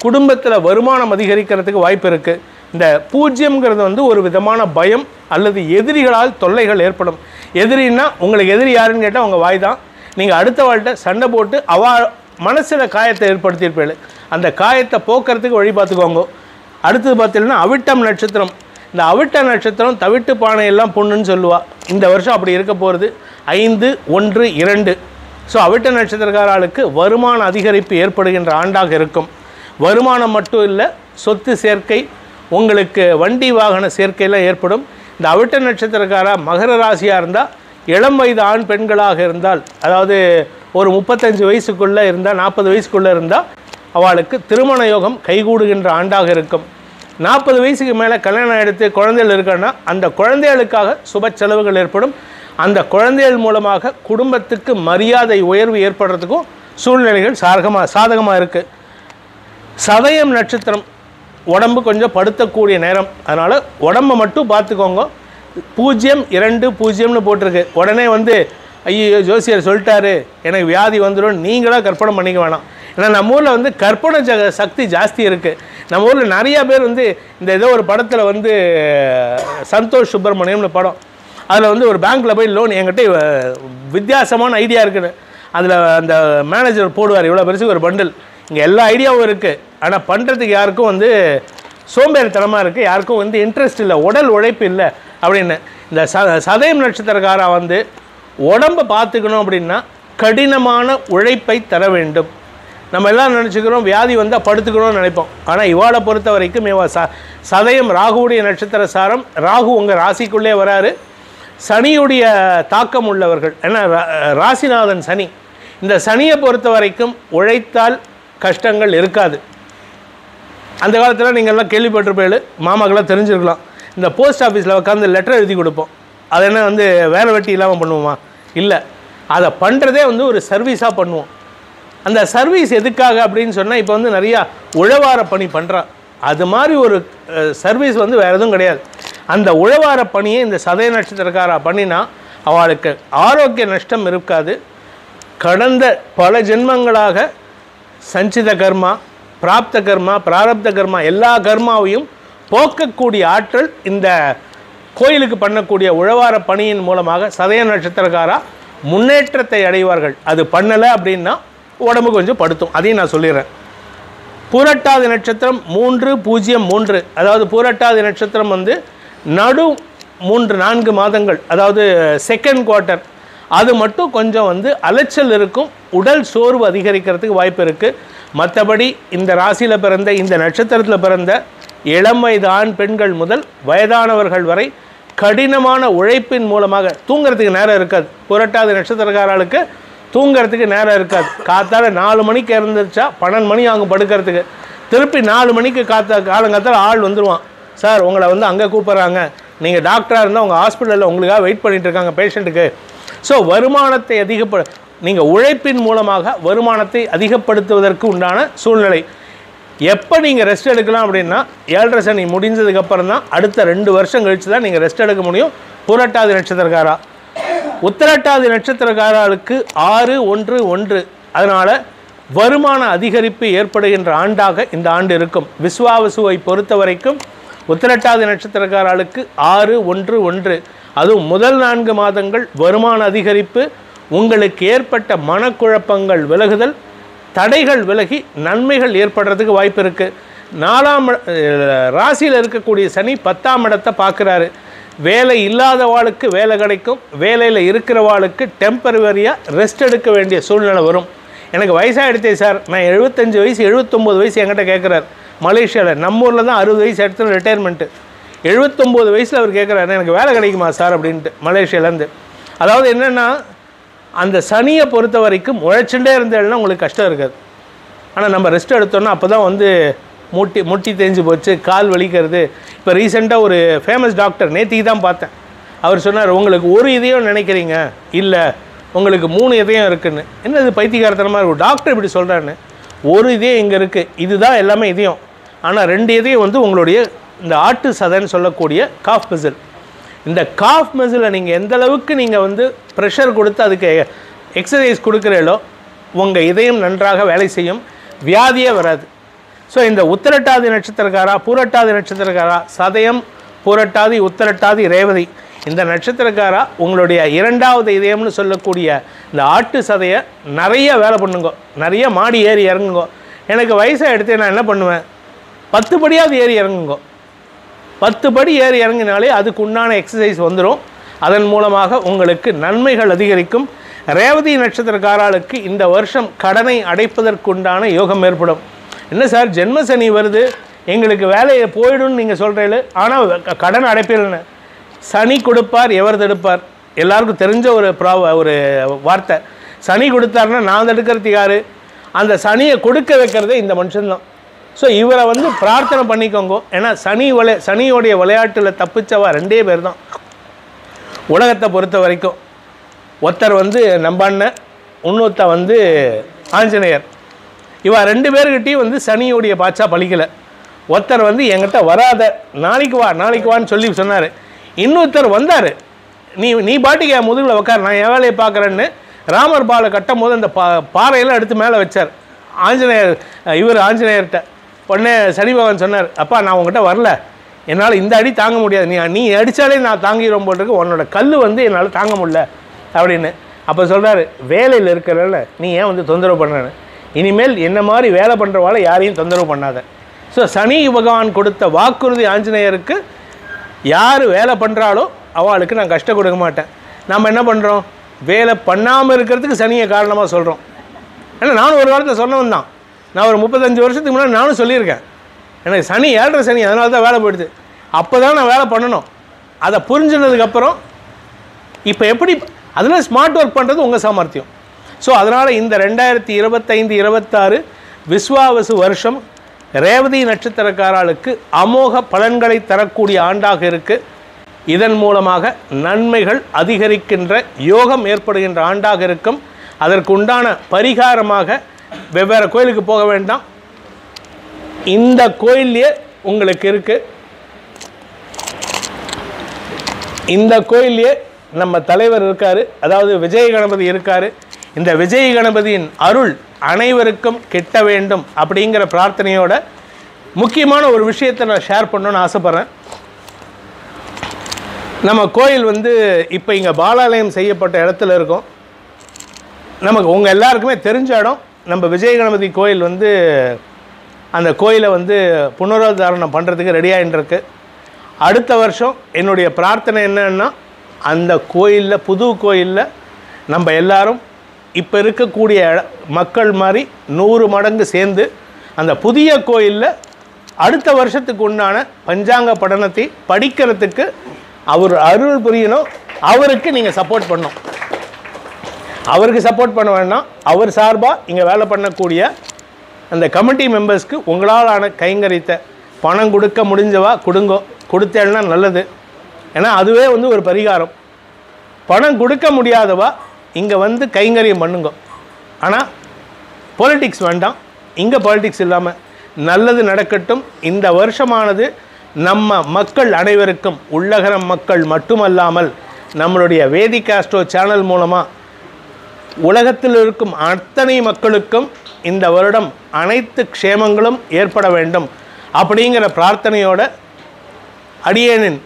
குடும்பத்தில் வருமானம் அதிகரிக்கிறதுக்கு வாய்ப்பு இருக்குது. இந்த 0ங்கிறது வந்து ஒரு விதமான பயம் அல்லது எதிரிகளால் தொல்லைகள் ஏற்படும். எதிரின்னா உங்களுக்கு எதிரி யாருன்னு கேட்டால் உங்கள் வாய் தான். நீங்கள் அடுத்த வாழ்கிட்ட சண்டை போட்டு மனசில் காயத்தை ஏற்படுத்தியிருப்பீங்க. அந்த காயத்தை போக்குறதுக்கு வழி பார்த்துக்கோங்க. அடுத்தது பார்த்தீங்கன்னா அவிட்டம் நட்சத்திரம். இந்த அவிட்ட நட்சத்திரம் தவிட்டு பானையெல்லாம் பொண்ணுன்னு சொல்லுவாள். இந்த வருஷம் அப்படி இருக்க போகிறது. 5-1-2. ஸோ அவிட்ட நட்சத்திரக்காரர்களுக்கு வருமான அதிகரிப்பு ஏற்படுகின்ற ஆண்டாக இருக்கும். வருமானம் மட்டும் இல்லை, சொத்து சேர்க்கை, உங்களுக்கு வண்டி வாகன சேர்க்கையெல்லாம் ஏற்படும். இந்த அவிட்ட நட்சத்திரக்கார மகர ராசியாக இருந்தால், இளம் வயது ஆண் பெண்களாக இருந்தால், அதாவது ஒரு 35 வயசுக்குள்ளே இருந்தால், 40 வயசுக்குள்ளே இருந்தால் அவளுக்கு திருமண யோகம் கைகூடுகின்ற ஆண்டாக இருக்கும். 40 வயசுக்கு மேலே கல்யாணம் எடுத்து குழந்தைகள் இருக்கான்னா அந்த குழந்தைகளுக்காக சுப செலவுகள் ஏற்படும். அந்த குழந்தைகள் மூலமாக குடும்பத்துக்கு மரியாதை உயர்வு ஏற்படுறதுக்கும் சூழ்நிலைகள் சாதகமாக இருக்குது. சதயம் நட்சத்திரம் உடம்பு கொஞ்சம் படுத்தக்கூடிய நேரம், அதனால் உடம்பை மட்டும் பார்த்துக்கோங்க. 0-2-0ன்னு போட்டிருக்கு. உடனே வந்து ஐயோ ஜோசியர் சொல்லிட்டாரு எனக்கு வியாதி வந்துடும் நீங்களாக கற்பனை பண்ணிக்க வேணாம். ஏன்னா நம்ம ஊரில் வந்து கற்பனை சக்தி ஜாஸ்தி இருக்குது. நம்ம ஊரில் நிறையா பேர் வந்து இந்த ஏதோ ஒரு படத்தில் வந்து சந்தோஷ் சுப்பிரமணியம்னு படம், அதில் வந்து ஒரு பேங்க்கில் போய் லோன் என்கிட்ட வித்தியாசமான ஐடியா இருக்குன்னு அதில் அந்த மேனேஜர் போடுவார், இவ்வளோ பெருசு ஒரு பண்டில், இங்கே எல்லா ஐடியாவும் இருக்குது, ஆனால் பண்ணுறதுக்கு யாருக்கும் வந்து சோம்பேறித்தனமாக இருக்குது, யாருக்கும் வந்து இன்ட்ரெஸ்ட் இல்லை, உடல் உழைப்பு இல்லை அப்படின்னு. இந்த சதயம் நட்சத்திரக்காரா வந்து உடம்பை பார்த்துக்கணும் அப்படின்னா கடினமான உழைப்பை தர வேண்டும். நம்ம எல்லாம் நினச்சிக்கிறோம் வியாதி வந்தால் படுத்துக்கணும்னு நினைப்போம். ஆனால் இவாளை பொறுத்த வரைக்கும் சதயம் ராகுவுடைய நட்சத்திர சாரம். ராகு உங்கள் ராசிக்குள்ளே வராரு. சனியுடைய தாக்கம் உள்ளவர்கள், ஏன்னா ராசிநாதன் சனி. இந்த சனியை பொறுத்த வரைக்கும் உழைத்தால் கஷ்டங்கள் இருக்காது. அந்த காலத்தில் நீங்கள்லாம் கேள்விப்பட்டிருப்பீங்க, மாமாக்கெல்லாம் தெரிஞ்சிருக்கலாம். இந்த போஸ்ட் ஆஃபீஸில் உட்காந்து லெட்டர் எழுதி கொடுப்போம். அது என்ன வந்து வேலை வெட்டி இல்லாமல் பண்ணுவோமா? இல்லை, அதை பண்ணுறதே வந்து ஒரு சர்வீஸாக பண்ணுவோம். அந்த சர்வீஸ் எதுக்காக அப்படின்னு சொன்னால், இப்போ வந்து நிறையா உழவார பணி பண்ணுறான், அது மாதிரி ஒரு சர்வீஸ் வந்து வேறு எதுவும் கிடையாது. அந்த உழவார பணியை இந்த சதய நட்சத்திரக்காரா பண்ணினா அவளுக்கு ஆரோக்கிய நஷ்டம் இருக்காது. கடந்த பல ஜென்மங்களாக சஞ்சித கர்மா, பிராப்த கர்மா, பிராரப்த கர்மா எல்லா கர்மாவையும் போக்கக்கூடிய ஆற்றல் இந்த கோயிலுக்கு பண்ணக்கூடிய உழவார பணியின் மூலமாக சதய நட்சத்திரக்காரா முன்னேற்றத்தை அடைவார்கள். அது பண்ணலை அப்படின்னா உடம்பு கொஞ்சம் படுத்தும். அதையும் நான் சொல்லிடுறேன். பூரட்டாதி நட்சத்திரம் 303, அதாவது பூரட்டாதி நட்சத்திரம் வந்து நடு 3-4 மாதங்கள், அதாவது செகண்ட் குவார்ட்டர், அது மட்டும் கொஞ்சம் வந்து அலைச்சல் இருக்கும், உடல் சோர்வு அதிகரிக்கிறதுக்கு வாய்ப்பு இருக்குது. மற்றபடி இந்த ராசியில் பிறந்த, இந்த நட்சத்திரத்தில் பிறந்த இளம் வயது ஆண் பெண்கள் முதல் வயதானவர்கள் வரை கடினமான உழைப்பின் மூலமாக தூங்கிறதுக்கு நேரம் இருக்காது. புரட்டாதி நட்சத்திரக்காரர்களுக்கு தூங்கிறதுக்கு நேரம் இருக்காது. காத்தால 4 மணிக்கு இருந்துச்சா 12 மணி ஆகும் படுக்கிறதுக்கு. திருப்பி 4 மணிக்கு காலங்காத்தால் ஆள் வந்துடுவான். சார் உங்களை வந்து அங்கே கூப்பிட்றாங்க, நீங்கள் டாக்டராக இருந்தால் உங்கள் ஹாஸ்பிட்டலில் உங்களுக்காக வெயிட் பண்ணிகிட்டு இருக்காங்க பேஷண்ட்டுக்கு. ஸோ வருமானத்தை நீங்கள் உழைப்பின் மூலமாக வருமானத்தை அதிகப்படுத்துவதற்கு உண்டான சூழ்நிலை. எப்போ நீங்கள் ரெஸ்ட் எடுக்கலாம் அப்படின்னா 7.5 சனி முடிஞ்சதுக்கப்புறம் தான், அடுத்த 2 வருஷம் கழித்து தான் நீங்கள் ரெஸ்ட் எடுக்க முடியும். புரட்டாதி நட்சத்திரக்காரா. உத்திரட்டாதி நட்சத்திரக்காரர்களுக்கு 6-1-1, அதனால் வருமான அதிகரிப்பு ஏற்படுகின்ற ஆண்டாக இந்த ஆண்டு இருக்கும். விஸ்வாவசுவை பொறுத்த வரைக்கும் உத்திரட்டாதி நட்சத்திரக்காரர்களுக்கு 6-1-1, அதுவும் முதல் 4 மாதங்கள் வருமான அதிகரிப்பு, உங்களுக்கு ஏற்பட்ட மனக்குழப்பங்கள் விலகுதல், தடைகள் விலகி நன்மைகள் ஏற்படுறதுக்கு வாய்ப்பு இருக்குது. 4ஆம் ராசியில் இருக்கக்கூடிய சனி 10ஆம் இடத்தை பார்க்குறாரு. வேலை இல்லாதவாளுக்கு வேலை கிடைக்கும், வேலையில் இருக்கிறவாளுக்கு டெம்பரவரியாக ரெஸ்ட் எடுக்க வேண்டிய சூழ்நிலை வரும். எனக்கு வயசாகிடுச்சே சார், நான் 75 வயசு 79 வயசு என்கிட்ட கேட்குறாரு. மலேசியாவில், நம்ம ஊரில் தான் 60 வயசு எடுத்து ரிட்டையர்மெண்ட்டு. 79 வயசில் அவர் கேட்குறாரு எனக்கு வேலை கிடைக்குமா சார் அப்படின்ட்டு, மலேசியாவிலேருந்து. அதாவது என்னென்னா, அந்த சனியை பொறுத்த வரைக்கும் உழைச்சுட்டே இருந்தேன்னா உங்களுக்கு கஷ்டம் இருக்காது. ஆனால் நம்ம ரெஸ்ட் எடுத்தோன்னா அப்போ தான் வந்து முட்டி தேஞ்சு போச்சு, கால் வலிக்கிறது. இப்போ ரீசெண்டாக ஒரு ஃபேமஸ் டாக்டர் நேற்றுக்கு தான் பார்த்தேன். அவர் சொன்னார், உங்களுக்கு ஒரு இதயம் நினைக்கிறீங்க, இல்லை உங்களுக்கு 3 இதயம் இருக்குதுன்னு. என்னது பைத்தியகாரத்தனமாக இருக்கும், டாக்டர் இப்படி சொல்கிறான்னு. ஒரு இதயம் இங்கே இருக்குது, இதுதான் எல்லாமே இதயம். ஆனால் 2 இதயம் வந்து உங்களுடைய இந்த ஆட்டு சதைன்னு சொல்லக்கூடிய காஃப் மசில். இந்த காஃப் மசிலை நீங்கள் எந்த அளவுக்கு நீங்கள் வந்து ப்ரெஷர் கொடுத்து அதுக்கு எக்ஸசைஸ் கொடுக்குறீங்களோ உங்கள் இதயம் நன்றாக வேலை செய்யும், வியாதியே வராது. ஸோ இந்த உத்திரட்டாதி நட்சத்திரக்காரா, பூரட்டாதி நட்சத்திரக்காரா, சதயம், பூரட்டாதி, உத்திரட்டாதி, ரேவதி, இந்த நட்சத்திரக்காரா உங்களுடைய 2வது இதயம்னு சொல்லக்கூடிய இந்த ஆட்டு சதையை நிறைய வேலை பண்ணுங்க, நிறைய மாடி ஏறி இறங்குங்க. எனக்கு வயசாக எடுத்து நான் என்ன பண்ணுவேன், 10 படியாவது ஏறி இறங்குங்க. 10 படி ஏறி இறங்கினாலே அதுக்கு உண்டான எக்ஸசைஸ் வந்துடும். அதன் மூலமாக உங்களுக்கு நன்மைகள் அதிகரிக்கும். ரேவதி நட்சத்திரக்காரர்களுக்கு இந்த வருஷம் கடனை அடைப்பதற்குண்டான யோகம் ஏற்படும். என்ன சார் ஜென்ம சனி வருது, எங்களுக்கு வேலையை போயிடும்னு நீங்கள் சொல்கிறீங்களே, ஆனால் கடன் அடைப்பீர்கள்னு. சனி கொடுப்பார், எவர் தடுப்பார்? எல்லாருக்கும் தெரிஞ்ச ஒரு வார்த்தை. சனி கொடுத்தாருன்னா நான் தடுக்கிறதுக்கு யார்? அந்த சனியை கொடுக்க வைக்கிறதே இந்த மனுஷன்தான். ஸோ இவரை வந்து பிரார்த்தனை பண்ணிக்கோங்க. ஏன்னா சனியோடைய விளையாட்டில் தப்பிச்சவா 2 பேர் தான் உலகத்தை பொறுத்த வரைக்கும். ஒருத்தர் வந்து நம்ம அண்ணன், இன்னொருத்த வந்து ஆஞ்சநேயர். இவா 2 பேர்கிட்டையும் வந்து சனியோடைய பாச்சா பழிக்கலை. ஒருத்தர் வந்து என்கிட்ட வராத, நாளைக்கு வான்னு சொல்லி சொன்னார். இன்னொருத்தர் வந்தார், நீ பாட்டிக்கு என் முதுகில் உட்கார், நான் என் வேலையை பார்க்குறேன்னு ராமர் பாலை கட்டும் போது அந்த பாறையெல்லாம் எடுத்து மேலே வச்சார் ஆஞ்சநேயர்கிட்ட. உடனே சனி பகவான் சொன்னார், அப்பா நான் உங்ககிட்ட வரல, என்னால் இந்த அடி தாங்க முடியாது, நீ அடித்தாலே நான் தாங்கிடும் போட்டிருக்கு, உன்னோட கல் வந்து என்னால் தாங்க முடியல அப்படின்னு. அப்போ சொல்கிறாரு, வேலையில் இருக்கிறனால நீ ஏன் வந்து தொந்தரவு பண்ணுறேன்னு, இனிமேல் என்ன மாதிரி வேலை பண்ணுறவால யாரையும் தொந்தரவு பண்ணாத. ஸோ சனி பகவான் கொடுத்த வாக்குறுதி ஆஞ்சநேயருக்கு, யார் வேலை பண்ணுறாலோ அவளுக்கு நான் கஷ்டம் கொடுக்க மாட்டேன். நம்ம என்ன பண்ணுறோம், வேலை பண்ணாமல் இருக்கிறதுக்கு சனியை காரணமாக சொல்கிறோம். ஏன்னா நானும் ஒரு வாரத்தை சொன்னவன் தான். நான் ஒரு 35 வருஷத்துக்கு முன்னாடி நானும் சொல்லியிருக்கேன், எனக்கு சனி 7.5 சனி, அதனால தான் வேலை போயிடுது. அப்போ தான் நான் வேலை பண்ணணும். அதை புரிஞ்சுனதுக்கப்புறம் இப்போ எப்படி அதில் ஸ்மார்ட் ஒர்க் பண்ணுறது உங்கள் சாமர்த்தியம். ஸோ அதனால் இந்த 2025-26 விஸ்வாவசு வருஷம் ரேவதி நட்சத்திரக்காரர்களுக்கு அமோக பலன்களை தரக்கூடிய ஆண்டாக இருக்குது. இதன் மூலமாக நன்மைகள் அதிகரிக்கின்ற யோகம் ஏற்படுகின்ற ஆண்டாக இருக்கும். அதற்கு உண்டான பரிகாரமாக வெவ்வேறு கோயிலுக்கு போக வேண்டாம். இந்த கோயிலே உங்களுக்கு இருக்குது. இந்த கோயிலே நம்ம தலைவர் இருக்கார், அதாவது விஜய கணபதி இருக்கார். இந்த விஜய கணபதியின் அருள் அனைவருக்கும் கிட்ட வேண்டும் அப்படிங்கிற பிரார்த்தனையோட முக்கியமான ஒரு விஷயத்தை நான் ஷேர் பண்ணணும்னு ஆசைப்பட்றேன். நம்ம கோயில் இப்போ இங்கே பாலாலயம் செய்யப்பட்ட இடத்துல இருக்கோம். நமக்கு உங்கள் எல்லாருக்குமே தெரிஞ்ச இடம். நம்ம விஜய கணபதி கோயில் அந்த கோயிலை புனருத்தாரணம் பண்ணுறதுக்கு ரெடியாகிட்டுருக்கு. அடுத்த வருஷம் என்னுடைய பிரார்த்தனை என்னன்னா, அந்த கோயிலில், புது கோயிலில் நம்ம எல்லாரும் இப்போ இருக்கக்கூடிய மக்கள் மாதிரி 100 மடங்கு சேர்ந்து அந்த புதிய கோயிலில் அடுத்த வருஷத்துக்கு உண்டான பஞ்சாங்க படனத்தை படிக்கிறதுக்கு அவர் அருள் புரியணும். அவருக்கு நீங்கள் சப்போர்ட் பண்ணணும். அவருக்கு சப்போர்ட் பண்ண வேண்டாம், அவர் சார்பாக இங்கே வேலை பண்ணக்கூடிய அந்த கமிட்டி மெம்பர்ஸ்க்கு உங்களால் ஆன கைங்கரித்த பணம் கொடுக்க முடிஞ்சவா கொடுங்கோ, கொடுத்தேன்னா நல்லது. ஏன்னா அதுவே ஒரு பரிகாரம். பணம் கொடுக்க முடியாதவா இங்கே கைங்கரியம் பண்ணுங்க. ஆனால் பாலிட்டிக்ஸ் வேண்டாம், இங்கே பாலிட்டிக்ஸ் இல்லாமல் நல்லது நடக்கட்டும். இந்த வருஷமானது நம்ம மக்கள் அனைவருக்கும், உள்ளகரம் மக்கள் மட்டுமல்லாமல் நம்மளுடைய வேதிக் ஆஸ்ட்ரோ சேனல் மூலமாக உலகத்தில் இருக்கும் அத்தனை மக்களுக்கும் இந்த வருடம் அனைத்து க்ஷேமங்களும் ஏற்பட வேண்டும் அப்படிங்கிற பிரார்த்தனையோட அடியேனின்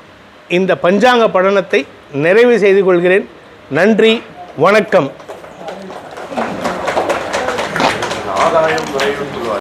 இந்த பஞ்சாங்க படனத்தை நிறைவு செய்து கொள்கிறேன். நன்றி, வணக்கம்.